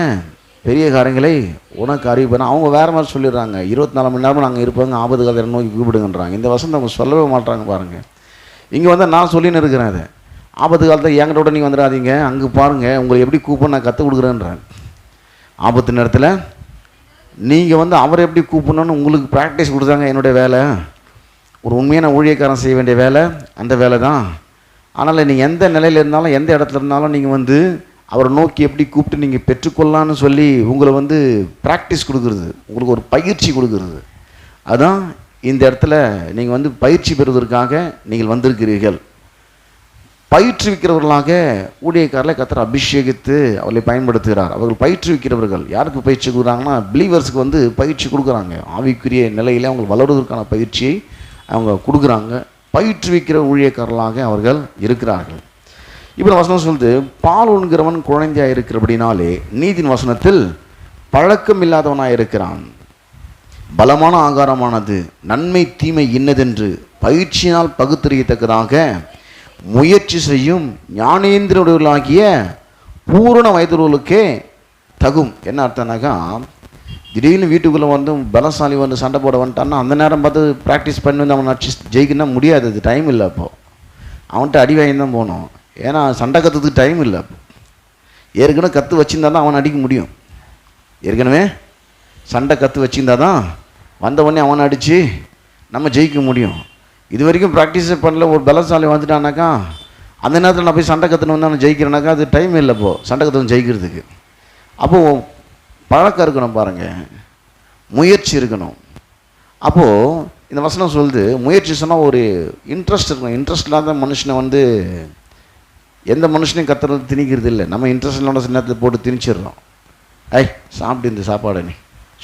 பெரிய காரியங்களை உனக்கு அறிவிப்பேன். அவங்க வேறு மாதிரி சொல்லிடுறாங்க, 24 மணி நேரமும் நாங்கள் இருப்பாங்க, ஆபத்து காலத்தை நோக்கி கூப்பிடுங்கன்றாங்க. இந்த வசனம் அவங்க சொல்லவே மாட்டாங்க பாருங்கள். இங்கே நான் சொல்லின்னு இருக்கிறேன், அதை ஆபத்து காலத்தை என்கிட்ட நீங்கள் வந்துடாதீங்க, அங்கே பாருங்கள் உங்களை எப்படி கூப்பிட நான் கற்றுக் கொடுக்குறேன்றேன். ஆபத்து நேரத்தில் நீங்கள் அவரை எப்படி கூப்பிடணுன்னு உங்களுக்கு ப்ராக்டிஸ் கொடுத்தாங்க. என்னுடைய வேலை ஒரு உண்மையான ஊழியக்காரன் செய்ய வேண்டிய வேலை அந்த வேலை தான். ஆனால் நீங்கள் எந்த நிலையில் இருந்தாலும் எந்த இடத்துல இருந்தாலும் நீங்கள் அவரை நோக்கி எப்படி கூப்பிட்டு நீங்கள் பெற்றுக்கொள்ளலான்னு சொல்லி உங்களை ப்ராக்டிஸ் கொடுக்குறது, உங்களுக்கு ஒரு பயிற்சி கொடுக்குறது. அதுதான் இந்த இடத்துல நீங்கள் பயிற்சி பெறுவதற்காக நீங்கள் வந்திருக்கிறீர்கள். பயிற்றுவிக்கிறவர்களாக ஊழியக்காரர்களை கர்த்தர் அபிஷேகித்து அவர்களை பயன்படுத்துகிறார். அவர்கள் பயிற்றுவிக்கிறவர்கள் யாருக்கு பயிற்சி கொடுக்குறாங்கன்னா பிலீவர்ஸுக்கு பயிற்சி கொடுக்குறாங்க. ஆவிக்குரிய நிலையில் அவங்க வளருவதற்கான பயிற்சியை அவங்க கொடுக்குறாங்க. பயிற்றுவிக்கிற ஊழியக்காரர்களாக அவர்கள் இருக்கிறார்கள். இப்போ வசனம் சொல்லுது, பால் உண்கிறவன் குழந்தையாக இருக்கிறபடினாலே நீதின் வசனத்தில் பழக்கம் இல்லாதவனாக இருக்கிறான். பலமான ஆகாரமானது நன்மை தீமை இன்னதென்று பயிற்சியினால் பகுத்தறியத்தக்கதாக முயற்சி செய்யும் ஞானேந்திரர்களாகிய பூரண வயதுகளுக்கே தகும். என்ன அர்த்தம்னாக்கா, திடீர்னு வீட்டுக்குள்ளே பலசாலி சண்டை போட வந்துட்டான்னா அந்த நேரம் பார்த்து ப்ராக்டிஸ் பண்ணி அவன் அடிச்சு ஜெயிக்கணும்னா முடியாது, அது டைம் இல்லை. அப்போது அவன்கிட்ட அடி வாங்கி தான் போகணும், ஏன்னா சண்டை கற்றுறதுக்கு டைம் இல்லை. அப்போ ஏற்கனவே கற்று வச்சுருந்தா தான் அவன் அடிக்க முடியும். ஏற்கனவே சண்டை கற்று வச்சுருந்தா தான் வந்தவொடனே அவனை அடித்து நம்ம ஜெயிக்க முடியும். இது வரைக்கும் ப்ராக்டிஸே பண்ணல, ஒரு பலசாலி வந்துட்டானாக்கா அந்த நேரத்தில் நான் போய் சண்டை கற்றுன்னு வந்து நான் ஜெயிக்கிறேனாக்கா அது டைம் இல்லை. இப்போது சண்டை கற்றுன்னு ஜெயிக்கிறதுக்கு அப்போது பழக்கம் இருக்கணும் பாருங்கள், முயற்சி இருக்கணும். அப்போது இந்த வசனம் சொல்லுது, முயற்சி சொன்னால் ஒரு இன்ட்ரெஸ்ட் இருக்கணும். இன்ட்ரெஸ்ட் இல்லாத மனுஷனை எந்த மனுஷனையும் கத்துறது திணிக்கிறது இல்லை. நம்ம இன்ட்ரெஸ்ட் இல்லாத சில நேரத்தில் போட்டு திணிச்சிடுறோம். சாப்பிட்டு இந்த சாப்பாடை நீ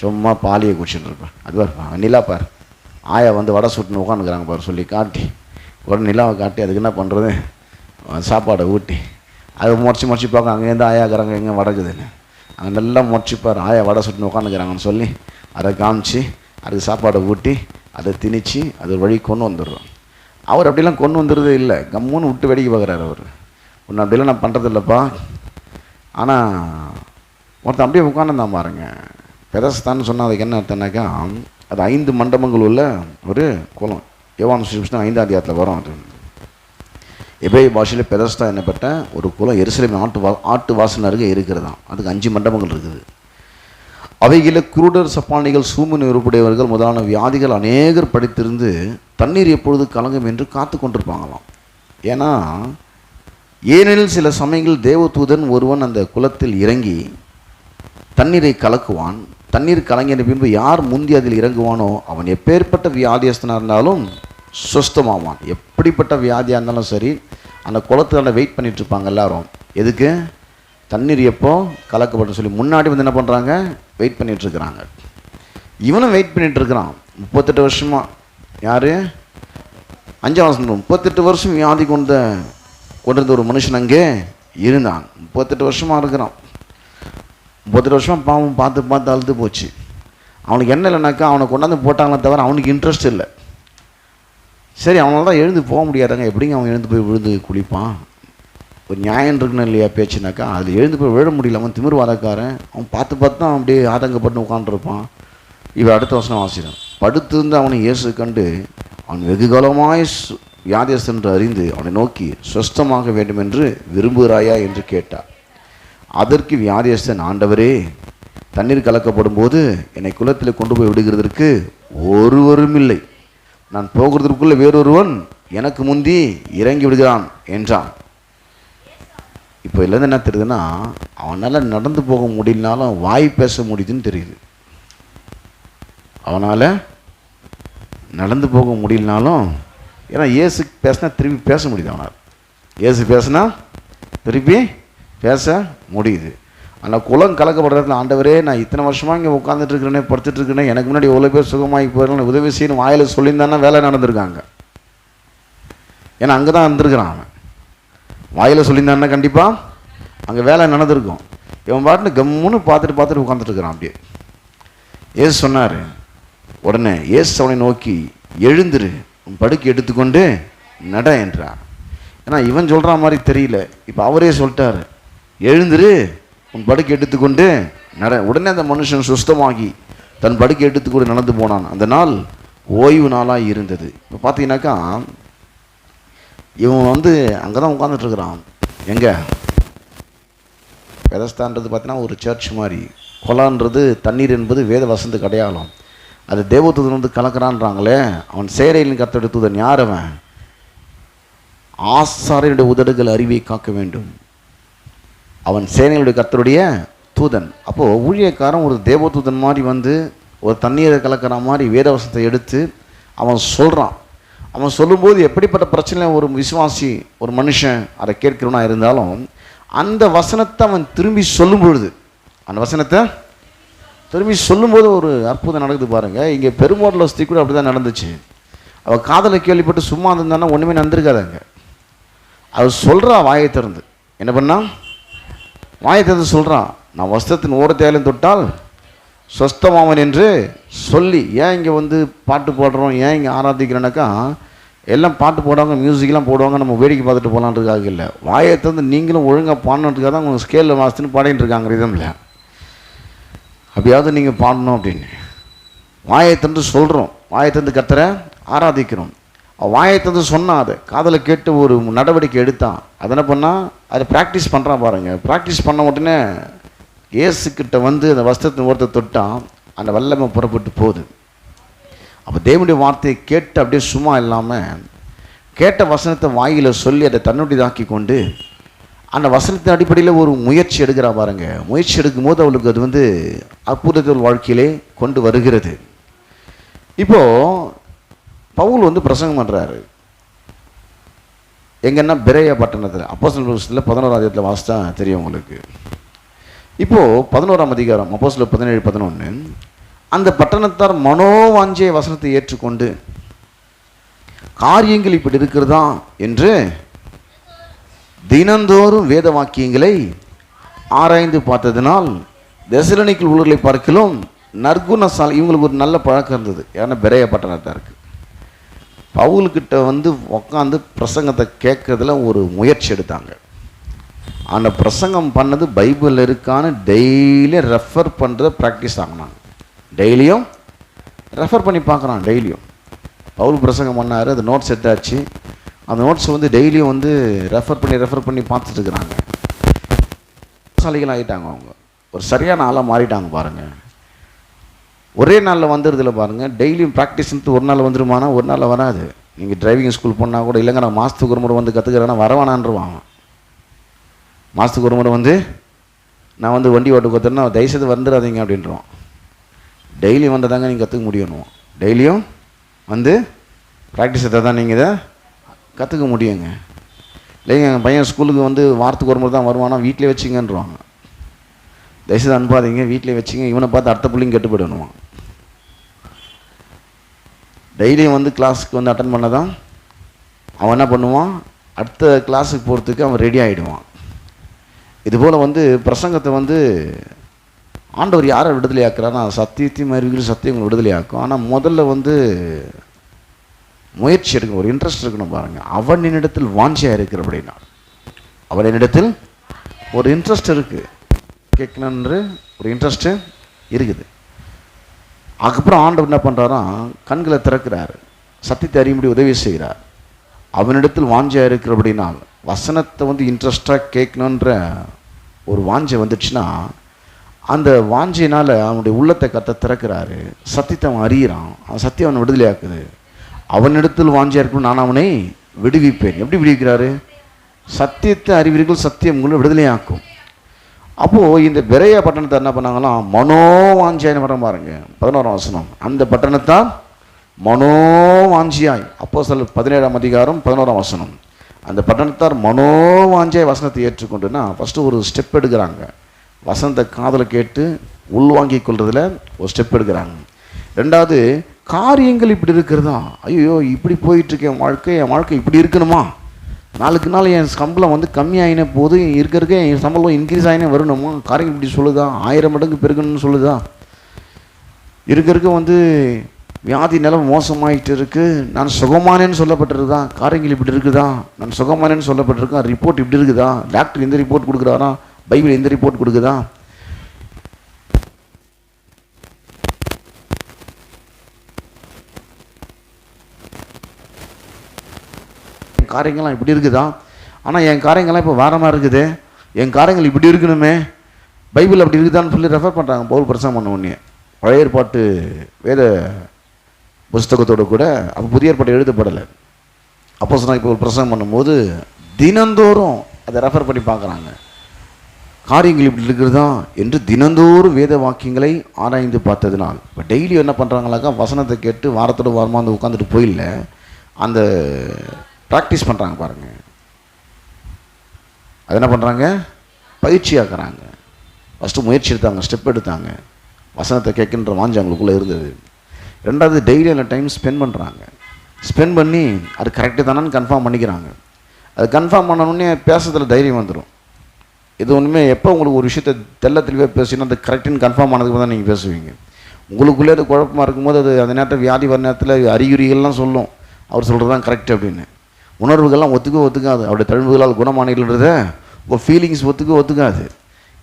சும்மா பாலியை குடிச்சுட்டு இருப்பேன், அது பாரு நிலா பாரு, ஆயா வடை சுட்டுன்னு உட்காந்துக்கிறாங்க பாரு சொல்லி காட்டி உடனே நிலாவை காட்டி அதுக்கு என்ன பண்ணுறது, சாப்பாடை ஊட்டி அதை முறைச்சி பார்க்க அங்கேருந்து ஆயாக்கிறாங்க எங்கே வடக்குதுன்னு அங்கே நல்லா முறைச்சிப்பார், ஆயா வடை சுட்டுன்னு உட்காந்துக்கிறாங்கன்னு சொல்லி அதை காமிச்சு அதுக்கு சாப்பாடை ஊட்டி அதை திணிச்சு அது ஒரு வழி கொண்டு வந்துடுறோம். அவர் அப்படிலாம் கொண்டு வந்துடுறதே இல்லை, கம்முன்னு விட்டு வேடிக்கை பார்க்குறாரு. அவர் ஒன்று அப்படிலாம் நான் பண்ணுறது இல்லைப்பா. ஆனால் ஒருத்தன் அப்படியே உட்காந்துருந்தான் பாருங்க. பெதஸ்தான்னு சொன்னால் அதுக்கு என்ன அர்த்தம்னாக்கா, அது 5 மண்டபங்கள் உள்ள ஒரு குளம். யோவான் சுவிசேஷம் 5ஆம் அதிகாரத்தில் வரும். அது எபிரேய பாஷையில் பெதஸ்தா என்னப்பட்ட ஒரு குளம் எருசலேம் ஆட்டு வாசல் அருகே இருக்கிறதாம். அதுக்கு 5 மண்டபங்கள் இருக்குது. அவைகளில் குருடர், சப்பானிகள், சூமின் உறுப்புடையவர்கள் முதலான வியாதிகள் அநேகர் படித்திருந்து தண்ணீர் எப்பொழுது கலங்கும் என்று காத்து கொண்டிருப்பாங்களாம். ஏனெனில் சில சமயங்கள் தேவதூதன் ஒருவன் அந்த குளத்தில் இறங்கி தண்ணீரை கலக்குவான். தண்ணீர் கலங்கின பின்பு யார் முந்தி அதில் இறங்குவானோ அவன் எப்பேற்பட்ட வியாதியஸ்தனாக இருந்தாலும் சுஸ்தமாவான். எப்படிப்பட்ட வியாதியாக இருந்தாலும் சரி, அந்த குளத்துக்கான வெயிட் பண்ணிட்டு இருப்பாங்க எல்லாரும். எதுக்கு? தண்ணீர் எப்போ கலக்கப்படும் சொல்லி முன்னாடி என்ன பண்ணுறாங்க, வெயிட் பண்ணிகிட்ருக்கிறாங்க. இவனும் வெயிட் பண்ணிகிட்ருக்கிறான் 38 வருஷமாக. யார்? 5ஆம் வசனம், 38 வருஷம் வியாதி கொண்டிருந்த ஒரு மனுஷன் அங்கே இருந்தான். 38 வருஷமாக இருக்கிறான். 38 வருஷமாக பாவம் பார்த்து அழுது போச்சு. அவனுக்கு என்ன இல்லைனாக்கா, அவனை கொண்டாந்து போட்டாங்களே தவிர அவனுக்கு இன்ட்ரெஸ்ட் இல்லை. சரி, அவனால தான் எழுந்து போக முடியாதாங்க. எப்படிங்க அவன் எழுந்து போய் விழுந்து குளிப்பான்? ஒரு நியாயம் இருக்குன்னு இல்லையா பேச்சுனாக்கா, அதில் எழுந்து போய் விழ முடியல. அவன் திமிர்வாதக்காரன். அவன் பார்த்து தான் அப்படியே ஆதங்கப்பட்டு உட்காந்துருப்பான். இவன் அடுத்த வசனம் வாசிக்கிறான். படுத்திருந்து அவனை இயேசு கண்டு அவன் வெகு காலமாய் வியாதியஸ்தன் என்று அறிந்து அவனை நோக்கி சுஸ்தமாக வேண்டும் என்று விரும்புகிறாயா என்று கேட்டார். அதற்கு வியாதியஸ்தன், ஆண்டவரே, தண்ணீர் கலக்கப்படும் போது என்னை குளத்தில் கொண்டு போய் விடுகிறதற்கு ஒருவரும் இல்லை. நான் போகிறதற்குள்ளே வேறொருவன் எனக்கு முந்தி இறங்கி விடுகிறான் என்றான். இப்போ இல்லைன்னு என்ன தெரியுதுன்னா, அவனால் நடந்து போக முடியலனாலும் வாய் பேச முடியுதுன்னு தெரியுது. அவனால் நடந்து போக முடியலனாலும், ஏன்னா இயேசு பேசினா திருப்பி பேச முடியுது. அவனால் இயேசு பேசினா திருப்பி பேச முடியுது. ஆனால் குளம் கலக்கப்படுறதுல, ஆண்டவரே, நான் இத்தனை வருஷமாக இங்கே உட்காந்துட்டு இருக்கிறேனே, படுத்துட்டு இருக்கிறேனே, எனக்கு முன்னாடி எவ்வளோ பேர் சுகமாகி போயிடலாம், உதவி செய்யணும் வாயில் சொல்லியிருந்தானா வேலை நடந்திருக்காங்க. ஏன்னா அங்கே தான் இருந்திருக்கிறான் அவன். வாயில் சொல்லியிருந்தான்னா கண்டிப்பாக அங்கே வேலை நடந்திருக்கும். இவன் பாட்டுன்னு கம்முன்னு பார்த்துட்டு உட்காந்துட்டு இருக்கிறான். அப்படியே ஏசு சொன்னார். உடனே ஏசு அவனை நோக்கி, எழுந்துரு, உன் படுக்கை எடுத்துக்கொண்டு நட என்றார். ஏன்னா இவன் சொல்கிற மாதிரி தெரியல. இப்போ அவரே சொல்லிட்டார், எழுந்துரு, உன் படுக்கை எடுத்துக்கொண்டு நட. உடனே அந்த மனுஷன் சுஸ்தமாகி தன் படுக்கை எடுத்துக்கொண்டு நடந்து போனான். அந்த நாள் ஓய்வு நாளாக இருந்தது. இப்போ பார்த்தீங்கன்னாக்கா இவன் அங்கே தான் உட்காந்துட்ருக்கிறான். எங்கே வேதஸ்தான்றது பார்த்தீங்கன்னா ஒரு சர்ச் மாதிரி. கொலான்றது தண்ணீர் என்பது வேத வசந்துக்கு அடையாளம். அது தேவதூதன் கலக்கிறான்றாங்களே, அவன் சேரையில் கர்த்தருடைய தூதன். யார் அவன்? ஆசாரியனுடைய உதடுகள் அறிவை காக்க வேண்டும். அவன் சேனைகளுடைய கர்த்தருடைய தூதன். அப்போது ஊழியக்காரன் ஒரு தேவதூதன் மாதிரி ஒரு தண்ணீரை கலக்கிற மாதிரி வேதவசத்தை எடுத்து அவன் சொல்கிறான். அவன் சொல்லும்போது எப்படிப்பட்ட பிரச்சனை ஒரு விசுவாசி, ஒரு மனுஷன் அதை கேட்கிறவனா இருந்தாலும் அந்த வசனத்தை அவன் திரும்பி சொல்லும் பொழுது, அந்த வசனத்தை திரும்பி சொல்லும்போது ஒரு அற்புதம் நடக்குது பாருங்கள். இங்கே பெருமோரில் ஸ்திரீ கூட அப்படி தான் நடந்துச்சு. அவள் காதலை கேள்விப்பட்டு சும்மா இருந்தான்னா ஒன்றுமே நடந்திருக்காதாங்க. அவள் சொல்கிறா வாயை திறந்து. என்ன பண்ணா? வாயை திறந்து சொல்கிறான், நான் வஸ்திரத்தின் ஓரத்தையாலும் தொட்டால் சொஸ்தமாவன் என்று சொல்லி. ஏன் இங்கே பாட்டு போடுறோம், ஏன் இங்கே ஆராதிக்கிறோன்னாக்கா, எல்லாம் பாட்டு போடுவாங்க, மியூசிக்லாம் போடுவாங்க, நம்ம வேடிக்கை பார்த்துட்டு போகலான்றதுக்காக இல்லை. வாயை திறந்து நீங்களும் ஒழுங்காக பாடணுன்றதுக்காக தான் உங்கள் ஸ்கேலில் வாசித்துன்னு பாடிட்டு இருக்காங்க. ரிதம் இல்லை, அப்படியாவது நீங்கள் பாடணும் அப்படின்னு வாயை திறந்து சொல்கிறோம். வாயை திறந்து கர்த்தரை ஆராதிக்கிறோம். வாயை திறந்து சொன்னால் அதை காதலை கேட்டு ஒரு நடவடிக்கை எடுத்தான். அதை என்ன பண்ணால் அதை ப்ராக்டிஸ் பண்ணுறான் பாருங்கள். ப்ராக்டிஸ் பண்ண உடனே ஏசுக்கிட்ட அந்த வஸ்திரத்தின் ஓரத்தை தொட்டான். அந்த வல்லமை புறப்பட்டு போகுது. அப்போ தேவனுடைய வார்த்தையை கேட்டு அப்படியே சும்மா இல்லாமல் கேட்ட வசனத்தை வாயில் சொல்லி அதை தன்னுடையதாக்கி கொண்டு அந்த வசனத்தின் அடிப்படையில் ஒரு முயற்சி எடுக்கிறா பாருங்க. முயற்சி எடுக்கும் போது அவளுக்கு அது அற்புதத்தோட வாழ்க்கையிலே கொண்டு வருகிறது. இப்போது பவுல் பிரசங்கம் பண்ணுறாரு. எங்கன்னா பெரேயா பட்டணத்தில். அப்போஸ்தலர் புத்தகத்தில் 11ஆம் அதிகாரத்தில் வாசித்தா தெரியும் உங்களுக்கு. இப்போது 11ஆம் அதிகாரம் அப்போஸ்தலர் 17:11, அந்த பட்டணத்தார் மனோவாஞ்சைய வசனத்தை ஏற்றுக்கொண்டு காரியங்கள் இப்படி இருக்கிறதா என்று தினந்தோறும் வேத வாக்கியங்களை ஆராய்ந்து பார்த்ததினால் தெசலோனிக்கேயில் உள்ளவர்களை பார்க்கிலும் நற்குணசாலி. இவங்களுக்கு ஒரு நல்ல பழக்கம் இருந்தது. ஏன்னா பெரேயா பட்டணத்தாருக்கு பவுல்கிட்ட உட்காந்து பிரசங்கத்தை கேட்கறதுல ஒரு முயற்சி எடுத்தாங்க. அந்த பிரசங்கம் பண்ணது பைபிள் இருக்கான்னு டெய்லியும் ரெஃபர் பண்ணுறத ப்ராக்டிஸ் ஆகினாங்க. டெய்லியும் ரெஃபர் பண்ணி பார்க்குறான். டெய்லியும் பவுல் பிரசங்கம் பண்ணார், அது நோட்ஸ் எடுத்தாச்சு. அந்த நோட்ஸ் டெய்லியும் ரெஃபர் பண்ணி பார்த்துட்டு இருக்கிறாங்க. சாலிகள் ஆகிட்டாங்க. அவங்க ஒரு சரியான ஆளாக மாறிட்டாங்க பாருங்கள். ஒரே நாளில் வந்துடுறதில்ல பாருங்கள். டெய்லியும் ப்ராக்டிஸ்ன்ட்டு ஒரு நாள் வந்துடுமானா ஒரு நாளில் வராது. நீங்கள் டிரைவிங் ஸ்கூல் போனால் கூட இல்லைங்க நான் மாதத்துக்கு ஒரு முறை கற்றுக்கிறேன்னா வரவானான்ருவாங்க. மாதத்துக்கு ஒரு முறை நான் வண்டி ஓட்டு கற்றுனா தயவுசெய்து வந்துடாதீங்க அப்படின்றோம். டெய்லியும் வந்ததாங்க நீங்கள் கற்றுக்க முடியணும். டெய்லியும் ப்ராக்டிஸ் எடுத்தால் தான் நீங்கள் இதை கற்றுக்க முடியுங்க. இல்லைங்க எங்கள் பையன் ஸ்கூலுக்கு வாரத்துக்கு ஒரு முறை தான் வருவானா, வீட்டிலே வச்சிங்கன்றாங்க. தயவுசெய்து அனுப்பாதீங்க, வீட்டிலே வச்சிங்க. இவனை பார்த்து அடுத்த பிள்ளைங்க கெட்டு போயிடணுவான். டெய்லியும் கிளாஸுக்கு அட்டன் பண்ண தான் அவன் என்ன பண்ணுவான், அடுத்த கிளாஸுக்கு போகிறதுக்கு அவன் ரெடி ஆகிடுவான். இதுபோல் பிரசங்கத்தை ஆண்டவர் யாரை விடுதலை ஆக்குறாருன்னா சத்தியத்தையும் அறிவிக்கிற சத்தியம் உங்களை விடுதலை ஆக்கும். ஆனால் முதல்ல முயற்சி எடுக்கணும், ஒரு இன்ட்ரெஸ்ட் இருக்கணும் பாருங்கள். அவனிடத்தில் வாஞ்சியாக இருக்கிற அப்படின்னா அவனிடத்தில் ஒரு இன்ட்ரெஸ்ட் இருக்குது, கேட்கணுன்ற ஒரு இன்ட்ரெஸ்ட்டு இருக்குது. அதுக்கப்புறம் ஆண்டவர் என்ன பண்ணுறாரா, கண்களை திறக்கிறார், சத்தியத்தை அறியும்படி உதவி செய்கிறார். அவனிடத்தில் வாஞ்சியாக இருக்கிற அப்படின்னா வசனத்தை இன்ட்ரெஸ்டாக கேட்கணுன்ற ஒரு வாஞ்சை வந்துடுச்சுன்னா அந்த வாஞ்சையினால் அவனுடைய உள்ளத்தை திறக்கிறாரு. சத்தியத்தை அவன் அறிகிறான். அவன் சத்தியம் அவனை விடுதலையாக்குது. அவனிடத்தில் வாஞ்சியாக இருக்கணும், நான் அவனை விடுவிப்பேன். எப்படி விடுவிக்கிறாரு? சத்தியத்தை அறிவீர்கள், சத்தியம் உங்களை விடுதலையாக்கும். அப்போது இந்த பெரேயா பட்டணத்தை என்ன பண்ணாங்களாம், மனோவாஞ்சியாய் பட்டம் பாருங்க 11ஆம் வசனம். அந்த பட்டணத்தால் மனோவாஞ்சியாய், அப்போஸ்தலர் 17ஆம் அதிகாரம் 11ஆம் வசனம். அந்த பட்டணத்தார் மனோவாஞ்சியாய் வசனத்தை ஏற்றுக்கொண்டுன்னா ஃபஸ்ட்டு ஒரு ஸ்டெப் எடுக்கிறாங்க. வசனத்தை காதலை கேட்டு உள்வாங்கி கொள்றதுல ஒரு ஸ்டெப் எடுக்கிறாங்க. ரெண்டாவது காரியங்கள் இப்படி இருக்கிறதா, ஐயோ இப்படி போயிட்டுருக்கேன் என் வாழ்க்கை இப்படி இருக்கணுமா, நாளுக்கு நாள் என் சம்பளம் வந்து கம்மியாகினே போது, இருக்க என் சம்பளம் இன்க்ரீஸ் ஆகினே வரணுமா, காரியங்கள் இப்படி சொல்லுதா, 1000 மடங்கு பெருகணும்னு சொல்லுதா, இருக்க வந்து வியாதி நிலம் மோசமாயிட்டு இருக்கு, நான் சுகமானேன்னு சொல்லப்பட்டிருக்குதா, காரியங்கள் இப்படி இருக்குதா, நான் சுகமானேன்னு சொல்லப்பட்டிருக்கேன், ரிப்போர்ட் இப்படி இருக்குதா, டாக்டர் எந்த ரிப்போர்ட் கொடுக்குறாரா, பைபிள் எந்த ரிப்போர்ட் கொடுக்குதா, காரியங்கள்லாம் இப்படி இருக்குதா, ஆனால் என் காரியங்கள்லாம் இப்போ வேற மாதிரி இருக்குது, என் காரியங்கள் இப்படி இருக்கணுமே, பைபிள் அப்படி இருக்குதான்னு சொல்லி ரெஃபர் பண்ணுறாங்க. பவுல் பிரசங்கம் பண்ண உடனே பழைய ஏற்பாட்டு வேத புஸ்தகத்தோடு கூட அப்போ புதிய ஏற்பாடு எழுதப்படலை. அப்போ சொன்னால் இப்போ பிரசங்கம் பண்ணும்போது தினந்தோறும் அதை ரெஃபர் பண்ணி பார்க்குறாங்க. காரியங்கள் இப்படி இருக்கிறதா என்று தினந்தோறும் வேத வாக்கியங்களை ஆராய்ந்து பார்த்ததுனால் இப்போ டெய்லி என்ன பண்ணுறாங்களாக்கா, வசனத்தை கேட்டு வாரத்தோடு வாரமாக வந்து உட்காந்துட்டு போயில்ல, அந்த ப்ராக்டிஸ் பண்ணுறாங்க பாருங்கள். அது என்ன பண்ணுறாங்க, பயிற்சியாக்குறாங்க. ஃபஸ்ட்டு முயற்சி எடுத்தாங்க, ஸ்டெப் எடுத்தாங்க, வசனத்தை கேட்கின்ற வாஞ்சி அவங்களுக்குள்ளே இருந்தது. ரெண்டாவது டெய்லி அந்த டைம் ஸ்பெண்ட் பண்ணுறாங்க. ஸ்பெண்ட் பண்ணி அது கரெக்டு தானேன்னு கன்ஃபார்ம் பண்ணிக்கிறாங்க. அது கன்ஃபார்ம் பண்ணணுன்னே பேசுறதுல தைரியம் வந்துடும். இது ஒன்றுமே எப்போ உங்களுக்கு ஒரு விஷயத்தை தெளிவாக பேசினா அது கரெக்டுன்னு கன்ஃபார்ம் ஆனதுக்கு தான் நீங்கள் பேசுவீங்க. உங்களுக்குள்ளே அது குழப்பமாக இருக்கும்போது அது அந்த நேரத்தில் வியாதி வர நேரத்தில் அறிகுறிகள்லாம் சொல்லும், அவர் சொல்கிறது தான் கரெக்ட் அப்படின்னு. உணர்வுகள்லாம் ஒத்துக்காது. அவருடைய தழும்புகளால் குணமானீர்கள்ன்றத உங்கள் ஃபீலிங்ஸ் ஒத்துக்காது.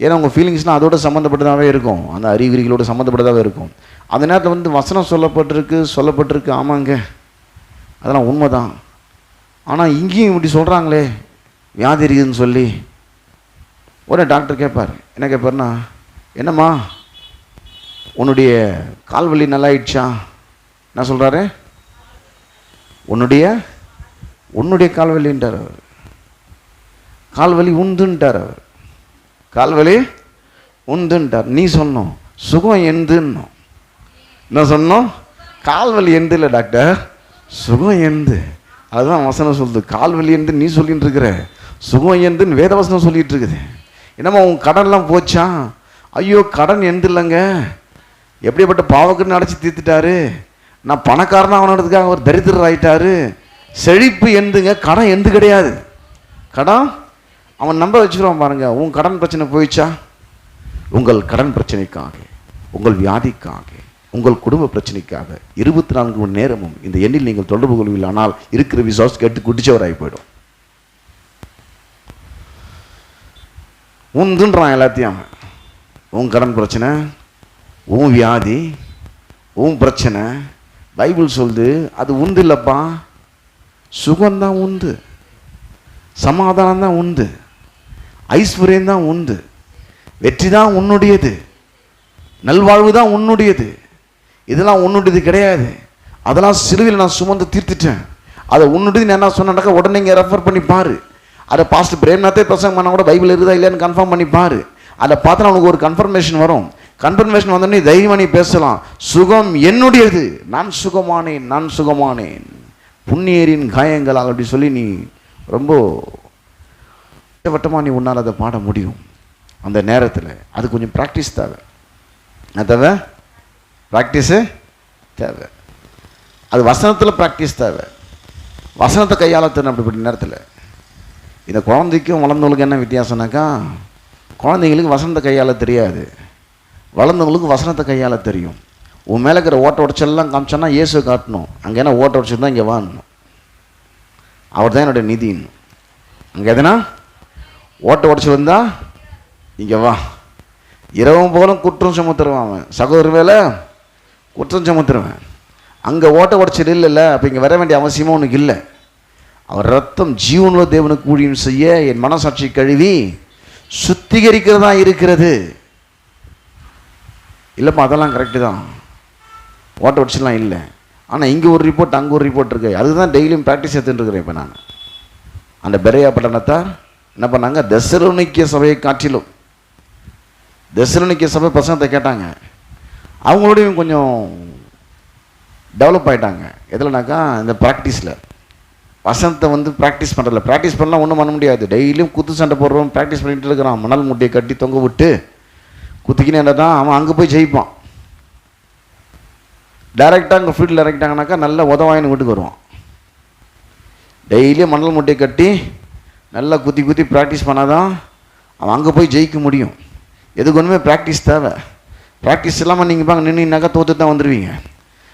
ஏன்னா உங்கள் ஃபீலிங்ஸ்னால் அதோட சம்மந்தப்பட்டதாகவே இருக்கும், அந்த அறிகுறிகளோடு சம்மந்தப்பட்டதாகவே இருக்கும். அந்த நேரத்தில் வந்து வசனம் சொல்லப்பட்டிருக்கு, ஆமாங்க அதெல்லாம் உண்மை தான், ஆனால் இங்கேயும் இப்படி சொல்கிறாங்களே வியாதி இருக்குதுன்னு சொல்லி. உடனே டாக்டர் கேட்பார், என்ன கேட்பார்னா, என்னம்மா உன்னுடைய கால்வலி நல்லாயிடுச்சா, என்ன சொல்கிறாரு, உன்னுடைய கால்வலின்றார் அவர், கால்வலி உண்டுன்ட்டார் அவர், கால்வலி உண்டுன்ட்டார். நீ சொன்னோம் சுகம் எந்துன்னோம், என்ன சொன்னோம், கால்வலி எந்து இல்லை டாக்டர், சுகம் எந்து. அதுதான் வசனம் சொல்லுது, கால்வலி எந்து நீ சொல்லிட்டு இருக்கிற, சுகம் எந்துன்னு வேத வசனம் சொல்லிட்டு இருக்குது. என்னம்மா உன் கடன்லாம் போச்சா, ஐயோ கடன் எந்து இல்லைங்க, எப்படிப்பட்ட பாவக்கன்னு அடைச்சி தீர்த்துட்டாரு, நான் பணக்காரனாக அவனதுக்காக அவர் தரித்திரர் ஆயிட்டாரு, செழிப்பு எந்துங்க, கடன் எந்து கிடையாது. கடன் அவன் நம்ப வச்சுக்கிறோம் பாருங்க. உன் கடன் பிரச்சனை போயிடுச்சா, உங்கள் கடன் பிரச்சனைக்காக, உங்கள் வியாதிக்காக, உங்கள் குடும்ப பிரச்சனைக்காக 24 மணி நேரமும் இந்த எண்ணில் நீங்கள் தொடர்பு கொள்வீர்கள். ஆனால் இருக்கிற விசுவாஸ் கேட்டு குடிச்சவராகி போயிடும். உந்துன்றான் எல்லாத்தையும், உன் கடன் பிரச்சனை, உன் வியாதி, உன் பிரச்சனை, பைபிள் சொல்லுது அது உண்டு இல்லைப்பா, சுகம்தான் உண்டு, சமாதானம் தான் உண்டு, ஐஸ்வர்யம் தான் உண்டு, வெற்றி தான் உன்னுடையது, நல்வாழ்வு தான் உன்னுடையது, இதெல்லாம் உன்னுடையது கிடையாது, அதெல்லாம் சிலுவையில் நான் சுமந்து தீர்த்துட்டேன், அதை உன்னுடையது நான் என்ன சொன்னாக்கா உடனே இங்கே ரெஃபர் பண்ணி பாரு. அதை பாஸ்டர் பிரேம்நாத்தே பிரசங்கம் பண்ணால் கூட பைபிள் இருக்குதா இல்லையான்னு கன்ஃபார்ம் பண்ணி பாரு. அதை பார்த்தா உனக்கு ஒரு கன்ஃபர்மேஷன் வரும். கன்ஃபர்மேஷன் வந்தோடனே தைரியமாக நீ பேசலாம், சுகம் என்னுடையது, நான் சுகமானேன், புண்ணியரின் காயங்களாக அப்படி சொல்லி நீ ரொம்ப வட்டமாக நீ உன்னால் அதை பாட முடியும். அந்த நேரத்தில் அது கொஞ்சம் ப்ராக்டிஸ் தேவை. தேவை ப்ராக்டிஸு தேவை. அது வசனத்தில் ப்ராக்டிஸ் தேவை. வசனத்தை கையாளத்தணும். அப்படிப்பட்ட நேரத்தில் இந்த குழந்தைக்கும் வளர்ந்தவங்களுக்கு என்ன வித்தியாசம்னாக்கா, குழந்தைங்களுக்கு வசனத்தை கையாள தெரியாது, வளர்ந்தவங்களுக்கு வசனத்தை கையாள தெரியும். உன் மேலே இருக்கிற ஓட்ட உடச்சல்லாம் காமிச்சோன்னா இயேசு காட்டணும், அங்கே என்ன ஓட்ட உடச்சல் தான் இங்கே வாங்கணும், அவர் தான் என்னுடைய நிதின்னு. அங்கே எதுனா ஓட்ட உடச்சல் இருந்தால் இங்கே வா, இரவும் போலும் குற்றம் சுமத்துருவான் அவன், சகோதர வேலை குற்றம் சுமத்துருவேன். அங்கே ஓட்ட உடச்சல் இல்லைல்ல, அப்போ இங்கே வர வேண்டிய அவசியமும் உனக்கு இல்லை. அவர் ரத்தம் ஜீவனுள்ள தேவனுக்கு ஊழியம் செய்ய என் மனசாட்சி கழுவி சுத்திகரிக்கிறதா இருக்கிறது. இல்லைப்பா அதெல்லாம் கரெக்டு தான், ஓட்ட உடச்சலாம் இல்லை, ஆனால் இங்கே ஒரு ரிப்போர்ட் அங்கே ஒரு ரிப்போர்ட் இருக்கு. அதுதான் டெய்லியும் ப்ராக்டிஸ் எடுத்துகிட்டு இருக்கிறேன். இப்போ நான் அந்த பெரேயா பட்டணத்தார் என்ன பண்ணாங்க, தெசலோனிக்கே சபையை காட்டிலும், தெசலோனிக்கே சபை பிரசங்கத்தை கேட்டாங்க, அவங்களோடையும் கொஞ்சம் டெவலப் ஆகிட்டாங்க. எதுலனாக்கா இந்த ப்ராக்டிஸில், வசனத்தை வந்து ப்ராக்டிஸ் பண்ணுறதில்ல. ப்ராக்டிஸ் பண்ணலாம் ஒன்றும் பண்ண முடியாது. டெய்லியும் குத்து சண்டை போடுறோம், ப்ராக்டிஸ் பண்ணிகிட்டு இருக்கிறான், மணல் மூட்டையை கட்டி தொங்க விட்டு குத்திக்கினே தான் அவன் அங்கே போய் ஜெயிப்பான். டைரெக்டாக அங்கே ஃபீல்டில் இறக்கிட்டாங்கனாக்கா நல்ல உதவாயின்னு வீட்டுக்கு வருவான். டெய்லியும் மணல் மூட்டையை கட்டி நல்லா குத்தி குத்தி ப்ராக்டிஸ் பண்ணால் தான் அவன் அங்கே போய் ஜெயிக்க முடியும். எதுக்கு ஒன்றுமே ப்ராக்டிஸ் தேவை. ப்ராக்டிஸ் இல்லாமல் நீங்கள் பாங்க நின்றுனாக்கா தோற்று தான் வந்துடுவீங்க.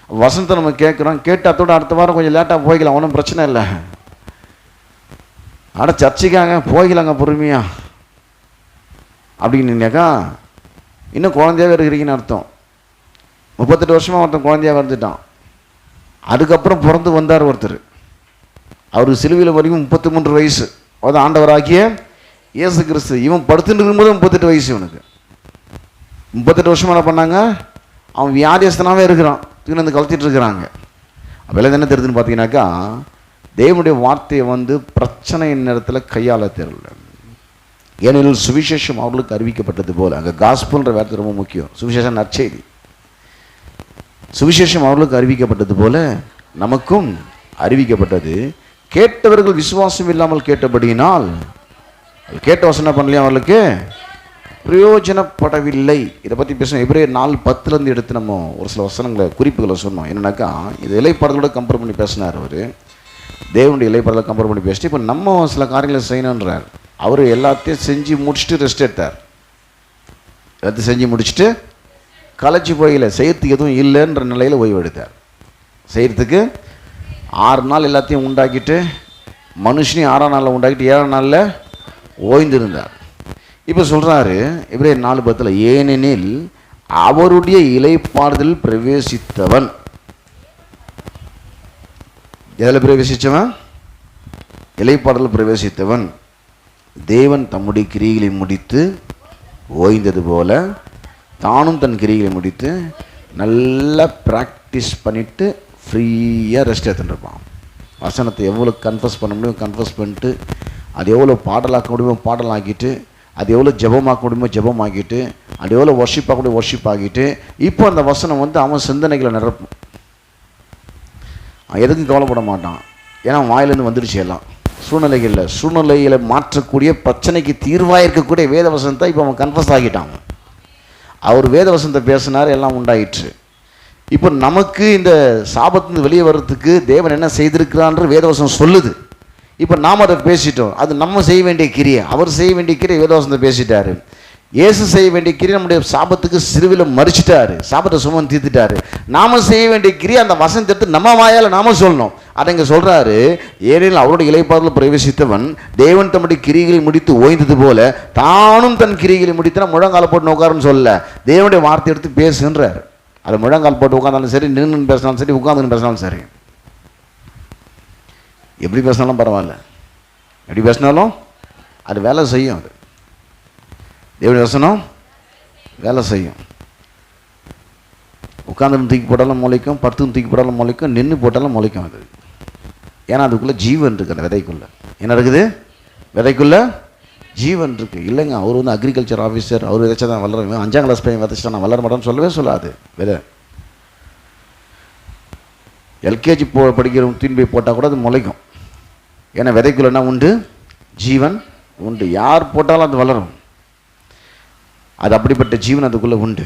வசனத்தை நம்ம கேட்குறோம், கேட்டாத்தோட அடுத்த வாரம் கொஞ்சம் லேட்டாக போய்க்கலாம், ஒன்றும் பிரச்சனை இல்லை. ஆனால் சர்ச்சைக்காங்க போய்க்கலாங்க பொறுமையாக அப்படின்னாக்கா இன்னும் குழந்தையாக இருக்கிறீங்கன்னு அர்த்தம். 38 வருஷமாக ஒருத்தன் குழந்தையாக வந்துட்டான். அதுக்கப்புறம் பிறந்து வந்தார் ஒருத்தர், அவருக்கு சிலுவையில் வரைக்கும் 33 வயசு. அதாவது ஆண்டவராகிய இயேசு கிறிஸ்து. இவன் படுத்துட்டு இருக்கும்போது 38 வயசு. இவனுக்கு 38 வருஷமாக என்ன பண்ணாங்க, அவன் வியாதியஸ்தனாகவே இருக்கிறான், தூக்கி வந்து கலத்திட்டு இருக்கிறாங்க. அப்போல்லாம் என்ன தெரியுதுன்னு பார்த்தீங்கன்னாக்கா, தேவனுடைய வார்த்தையை பிரச்சனையின் நேரத்தில் கையாள தெரியல. ஏனெனில் சுவிசேஷம் அவர்களுக்கு அறிவிக்கப்பட்டது போல, அங்கே காஸ்பல்ன்ற வார்த்தை ரொம்ப முக்கியம். சுவிசேஷம் நற்செய்தி. சுவிசேஷம் அவர்களுக்கு அறிவிக்கப்பட்டது போல நமக்கும் அறிவிக்கப்பட்டது. கேட்டவர்கள் விசுவாசம் இல்லாமல் கேட்டபடியினால் கேட்ட வசனம் பண்ணலையா, அவர்களுக்கு பிரயோஜனப்படவில்லை. இதை பற்றி பேசணும். எபிரேயர் 4:10 எடுத்து நம்ம ஒரு சில வசனங்களை குறிப்புகளை சொன்னோம். என்னன்னாக்கா, இது இலைப்பாறுதலோட கம்பேர் பண்ணி பேசினார் அவர். தேவனுடைய இலைப்பாறுதலை கம்பேர் பண்ணி பேசிட்டு இப்போ நம்ம சில காரியங்களை செய்யணுன்றார். அவர் எல்லாத்தையும் செஞ்சு முடிச்சுட்டு ரெஸ்ட் எடுத்தார். எல்லாத்தையும் செஞ்சு முடிச்சுட்டு களைச்சி போயில, செய்யறதுக்கு எதுவும் இல்லைன்ற நிலையில் ஓய்வு எடுத்தார். செய்யறதுக்கு 6 நாள் எல்லாத்தையும் உண்டாக்கிட்டு, மனுஷனையும் 6ஆம் நாளில் உண்டாக்கிட்டு 7ஆம் நாளில் ஓய்ந்திருந்தார். இப்போ சொல்கிறாரு எபிரேயர் 4:10, ஏனெனில் அவருடைய இலைப்பாறுதல் பிரவேசித்தவன். எதில் பிரவேசித்தவன்? இலைப்பாறுதல் பிரவேசித்தவன் தேவன் தம்முடைய கிரியைகளை முடித்து ஓய்ந்தது போல தானும் தன் கிரியைகளை முடித்து நல்லா ப்ராக்டிஸ் பண்ணிவிட்டு ஃப்ரீயாக ரெஸ்ட் எடுத்துட்டுருப்பான். வசனத்தை எவ்வளோ கன்ஃபஸ் பண்ண முடியும் கன்ஃபஸ் பண்ணிட்டு, அது எவ்வளோ பாடலாக்க முடியுமோ பாடலாக்கிட்டு, அது எவ்வளோ ஜெபமாக்க முடியுமோ ஜெபமாக்கிட்டு, அது எவ்வளோ வர்ஷிப்பாக கூட வர்ஷிப் ஆகிட்டு, இப்போ அந்த வசனம் அவன் சிந்தனைகளை நிரப்பும். எதுக்கும் கவலைப்பட மாட்டான். ஏன்னா வாயிலேருந்து வந்துடுச்சு எல்லாம். சூழ்நிலைகளை மாற்றக்கூடிய பிரச்சனைக்கு தீர்வாக இருக்கக்கூடிய வேத வசனத்தை இப்போ அவன் கன்ஃபஸ் ஆகிட்டான். அவர் வேத வசனத்தை பேசினார், எல்லாம் உண்டாயிற்று. இப்போ நமக்கு இந்த சாபத்திலிருந்து வெளியே வர்றதுக்கு தேவன் என்ன செய்திருக்கிறான்ற வேதவசனம் சொல்லுது. இப்போ நாம் அதை பேசிட்டோம். அது நம்ம செய்ய வேண்டிய கிரியை. அவர் செய்ய வேண்டிய கிரியை வேதவசனத்தை பேசிட்டாரு. இயேசு செய்ய வேண்டிய கிரியை நம்முடைய சாபத்துக்கு சிறுவில் மறிச்சிட்டாரு, சாபத்தை சுமந்து தீர்த்துட்டாரு. நாம செய்ய வேண்டிய கிரியை அந்த வசனத்தை எடுத்து நம்ம வாயால் நாம சொல்லணும். அதை இங்கே சொல்கிறாரு, ஏனெனில் அவருடைய இலைப்பாறுதல் பிரவேசித்தவன் தேவன் தம்முடைய கிரிகளை முடித்து ஓய்ந்தது போல தானும் தன் கிரிகளை முடித்தனா முழங்கால போட்டு உட்காருன்னு சொல்ல, தேவனுடைய வார்த்தை எடுத்து பேசுன்றார். அதை முழங்கால் போட்டு உட்காந்தாலும் சரி, நின்று பேசினாலும் சரி, உட்காந்துன்னு பேசினாலும் சரி, எப்படி பேசினாலும் பரவாயில்ல, எப்படி பேசினாலும் அது வேலை செய்யும். அது தேவனுடைய வசனம் வேலை செய்யும். உட்காந்து தூக்கி போட்டாலும் முளைக்கும், படுத்து தூக்கி போட்டாலும் முளைக்கும், நின்று போட்டாலும் முளைக்கும். அது ஏன்னா அதுக்குள்ளே ஜீவன் இருக்குது. அந்த விதைக்குள்ளே என்ன இருக்குது? விதைக்குள்ளே ஜீவன் இருக்குது. இல்லைங்க, அவர் அக்ரிகல்ச்சர் ஆஃபீஸர், அவர் விதைச்சா தான் வளரும், 5ஆம் கிளாஸ் பையன் விதைச்சா நான் வளர மாட்டேன்னு சொல்லவே சொல்லாது. விதை எல்கேஜி படிக்கிற தீன் போய் போட்டால் கூட அது முளைக்கும். ஏன்னா விதைக்குள்ள என்ன உண்டு? ஜீவன் உண்டு. யார் போட்டாலும் அது வளரும். அது அப்படிப்பட்ட ஜீவன் அதுக்குள்ளே உண்டு.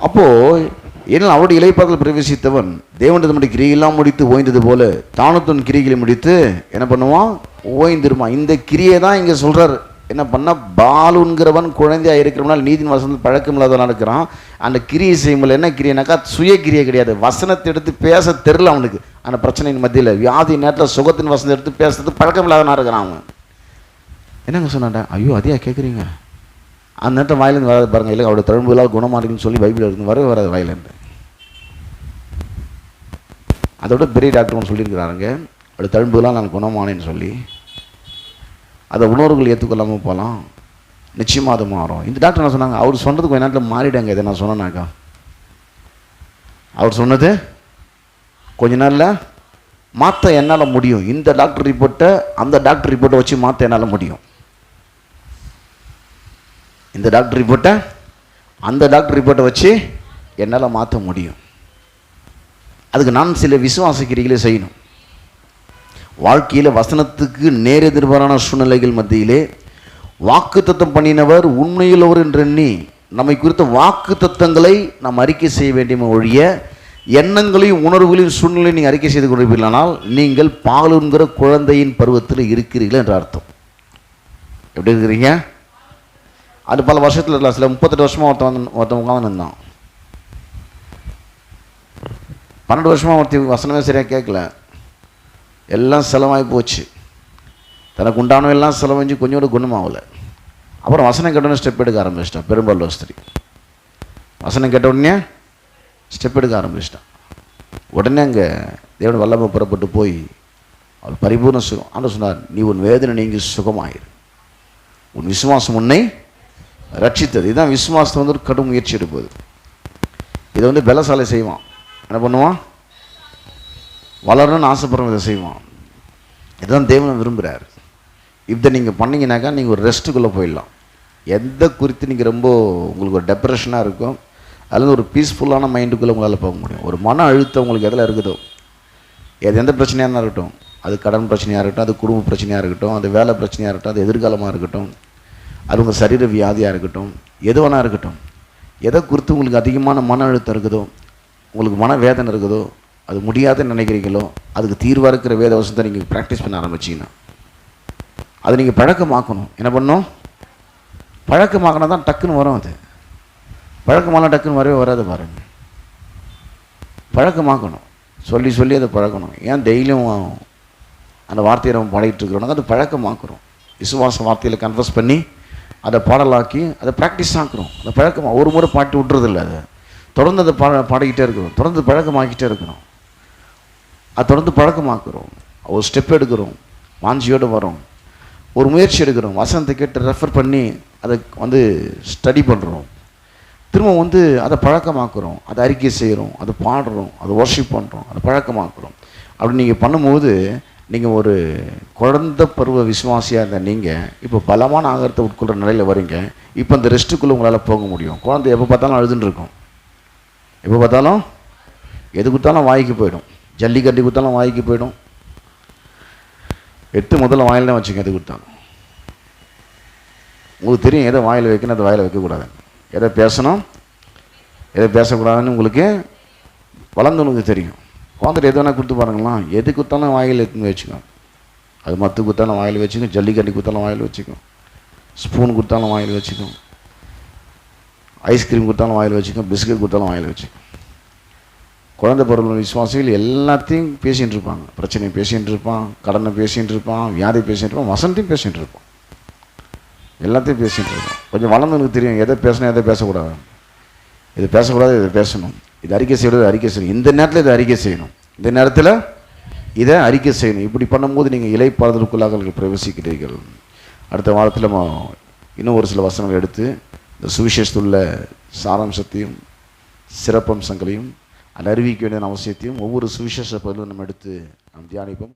அப்போது ஏன்னா அவருடைய இலைப்பாறுதல் பிரவேசித்தவன் தேவன் தம்முடைய கிரியையெல்லாம் முடித்து ஓய்ந்தது போல தானும் தன் கிரியைகளை முடித்து என்ன பண்ணுவான்? ஓய்ந்திருமான். இந்த கிரியை தான் இங்கே சொல்கிறார். என்ன பண்ணால், பாலுங்கிறவன் குழந்தையாக இருக்கிறவனால் நீதியின் வசனத்தில் பழக்கம் இல்லாதவனாக இருக்கிறான். அந்த கிரியை செய்யும்போது என்ன கிரியைனாக்கா சுய கிரியை கிடையாது. வசனத்தை எடுத்து பேச தெரில அவனுக்கு. அந்த பிரச்சனையின் மத்தியில் வியாதி நேரத்தில் சுகத்தின் வசனத்தை எடுத்து பேசுறது பழக்கம் இல்லாதவனாக இருக்கிறான் அவன். என்னங்க சொன்னான்டா? ஐயோ அதையா கேட்குறீங்க? அந்த நேரத்தில் வாயிலேருந்து வராது பாருங்கள். இல்லை அவருடைய தழும்புகளால் குணமாகுன்னு சொல்லி பைபிள் இருந்து வரவே வராது வாயிலேருந்து. அதோட பெரிய டாக்டர் ஒன்று சொல்லியிருக்கிறாருங்க, அவருடைய தழும்புகளால் நான் குணமானேன்னு சொல்லி. அதை உணர்வுகள் ஏற்றுக்கொள்ளாமல் போகலாம், நிச்சயமாக அது மாறும். இந்த டாக்டர் என்ன சொன்னாங்க? அவர் சொன்னது கொஞ்ச நேரத்தில் மாறிடாங்க. இதை நான் சொன்னேனாக்கா, அவர் சொன்னது கொஞ்ச நாளில் மாற்ற என்னால் முடியும். இந்த டாக்டர் ரிப்போர்ட்டை அந்த டாக்டர் ரிப்போர்ட்டை வச்சு மாற்ற என்னால் முடியும். இந்த டாக்டர் ரிப்போர்ட்டை அந்த டாக்டர் ரிப்போர்ட்டை வச்சு என்னால் மாற்ற முடியும். அதுக்கு நான் சில விசுவாச கிரிகளை செய்யணும். வாழ்க்கையில் வசனத்துக்கு நேரெதிர்பாரான சூழ்நிலைகள் மத்தியிலே வாக்கு தத்தம் பண்ணினவர் உண்மையுள்ளவர் என்றெண்ணி நம்மை குறித்த வாக்கு தத்தங்களை நாம் அறிக்கை செய்ய வேண்டிய ஒழிய எண்ணங்களையும் உணர்வுகளையும் சூழ்நிலையும் நீங்கள் அறிக்கை செய்து கொண்டிருப்பீர்களானால் நீங்கள் பாலுங்கிற குழந்தையின் பருவத்தில் இருக்கிறீர்கள் என்ற அர்த்தம். எப்படி இருக்கிறீங்க? அது பல வருஷத்தில் இருக்கலாம். சில 38 வருஷமாக ஒருத்தவங்க உட்காந்து இருந்தான். 12 வருஷமாக ஒருத்தி வசனமே சரியாக கேட்கல. எல்லாம் செலவாகி போச்சு. தனக்கு உண்டானவ எல்லாம் செலவஞ்சு கொஞ்சோட குணமாகலை. அப்புறம் வசனம் கேட்டோடனே ஸ்டெப் எடுக்க ஆரம்பிச்சிட்டான். பெரும்பாலும் ஸ்திரீ வசனம் கேட்ட உடனே ஸ்டெப் எடுக்க ஆரம்பிச்சிட்டான். உடனே அங்கே தேவன் வல்லமை புறப்பட்டு போய் அவள் பரிபூர்ண சுகம். ஆண்டு சொன்னார், நீ உன் வேதனை நீங்கி சுகமாயிரு, உன் விசுவாசம் உன்னை ரட்சித்தது. இதுதான் விசுவாசத்தை ஒரு கடும் முயற்சி எடுப்பது. இதை பலசாலை செய்வான். என்ன பண்ணுவான்? வளரணும்னு ஆசைப்படுறவங்க இதை செய்வான். இதுதான் தேவன் விரும்புகிறார். இதை நீங்கள் பண்ணிங்கனாக்கா நீங்கள் ஒரு ரெஸ்ட்டுக்குள்ளே போயிடலாம். எந்த குறித்து நீங்கள் ரொம்ப உங்களுக்கு ஒரு டெப்ரெஷனாக இருக்கும், அல்லது ஒரு பீஸ்ஃபுல்லான மைண்டுக்குள்ளே உங்களால் போக முடியும். ஒரு மன அழுத்தம் உங்களுக்கு எதில் இருக்குதோ, எந்த பிரச்சனையாக இருக்கட்டும், அது கடன் பிரச்சனையாக இருக்கட்டும், அது குடும்ப பிரச்சனையாக இருக்கட்டும், அது வேலை பிரச்சனையாக இருக்கட்டும், அது எதிர்காலமாக இருக்கட்டும், அது உங்கள் சரீர வியாதியாக இருக்கட்டும், எது வேணா இருக்கட்டும், எதை குறித்து உங்களுக்கு அதிகமான மன அழுத்தம் இருக்குதோ, உங்களுக்கு மன வேதனை இருக்குதோ, அது முடியாதுன்னு நினைக்கிறீங்களோ, அதுக்கு தீர்வாக இருக்கிற வேத வசனத்தை நீங்கள் ப்ராக்டிஸ் பண்ண ஆரம்பிச்சிங்கன்னா அது நீங்கள் பழக்கமாக்கணும். என்ன பண்ணணும்? பழக்கமாக்கினா தான் டக்குன்னு வரும். அது பழக்கமாலாம் டக்குன்னு வரவே வராது பாருங்கள். பழக்கமாக்கணும். சொல்லி சொல்லி அதை பழக்கணும். ஏன் டெய்லியும் அந்த வார்த்தையை நம்ம பாடிட்டு இருக்கிறோம்? அது பழக்கமாக்குறோம். விசுவாச வார்த்தையில் கன்வர்ஸ் பண்ணி அதை பாடலாக்கி அதை ப்ராக்டிஸ் ஆக்குறோம். அதை பழக்கமாக ஒரு முறை பாட்டு விட்டுறதில்லை. அதை தொடர்ந்து அதை பாடிக்கிட்டே இருக்கிறோம். தொடர்ந்து பழக்கமாக்கிட்டே இருக்கிறோம். அதை தொடர்ந்து பழக்கமாக்குறோம். ஒரு ஸ்டெப் எடுக்கிறோம், வாஞ்சியோடு வரோம், ஒரு முயற்சி எடுக்கிறோம், வசனத்தை கேட்டு ரெஃபர் பண்ணி அதை ஸ்டடி பண்ணுறோம், திரும்ப அதை பழக்கமாக்குறோம், அதை அறிக்கை செய்கிறோம், அதை பாடுறோம், அதை வர்ஷிப் பண்ணுறோம், அதை பழக்கமாக்குறோம். அப்படி நீங்கள் பண்ணும்போது நீங்கள் ஒரு குழந்தை பருவ விசுவாசியாக இருந்த நீங்கள் இப்போ பலமான ஆகாரத்தை உட்கொள்கிற நிலையில் வரீங்க. இப்போ அந்த ரெஸ்ட்டுக்குள்ளே உங்களால் போக முடியும். குழந்தை எப்போ பார்த்தாலும் அழுதுன்னு இருக்கும். எப்போ பார்த்தாலும் எது கொடுத்தாலும் வாய்க்கு போயிடும். ஜல்லிக்கட்டி கொடுத்தாலும் வாய்க்கு போயிடும். முதல்ல வாயில் தான் வச்சுங்க. எது கொடுத்தாலும் உங்களுக்கு தெரியும் எதை வாயில் வைக்கணும், அதை வாயில் வைக்கக்கூடாது, எதை பேசணும், எதை பேசக்கூடாதுன்னு உங்களுக்கு வளர்ந்தவனுக்கு தெரியும். குழந்தைட்டு எது வேணால் கொடுத்து பாருங்களாம். எது கொடுத்தாலும் வாயில் எடுத்துன்னு வச்சுக்கோம். அது மத்து கொடுத்தாலும் வாயில் வச்சுக்கும், ஜல்லிக்கட்டி கொடுத்தாலும் வாயில் வச்சுக்கும், ஸ்பூன் கொடுத்தாலும் வாயில் வச்சுக்கும், ஐஸ்கிரீம் கொடுத்தாலும் வாயில் வச்சுக்கும், பிஸ்கட் கொடுத்தாலும் வாயில் வச்சுக்கும். குழந்தை பருவ விசுவாசிகள் எல்லாத்தையும் பேசிகிட்டு இருப்பாங்க. பிரச்சனையை பேசிகிட்டு இருப்பான், கடனை பேசிகிட்டு இருப்பான், வியாதி பேசிகிட்டு இருப்பான், வசனத்தையும் பேசிகிட்டு இருப்பான், எல்லாத்தையும் பேசிகிட்டு இருப்பான். கொஞ்சம் வளர்ந்தவனுக்கு தெரியும் எதை பேசணும், எதை பேசக்கூடாது, இது பேசக்கூடாது, இதை பேசணும், இது அறிக்கை செய்யறது, அறிக்கை செய்யணும், இந்த நேரத்தில் இதை அறிக்கை செய்யணும், இந்த நேரத்தில் இதை அறிக்கை செய்யணும். இப்படி பண்ணும்போது நீங்கள் இலைப்பாறுதலுக்குள்ளாக பிரவேசிக்கிறீர்கள். அடுத்த வாரத்தில் இன்னும் ஒரு சில வசனங்கள் எடுத்து இந்த சுவிசேஷத்துள்ள சாராம்சத்தையும் சிறப்பம்சங்களையும் அதை அறிவிக்க வேண்டிய அவசியத்தையும் ஒவ்வொரு சுவிசேஷ பதிலும் நம்ம எடுத்து நாம் தியானிப்போம்.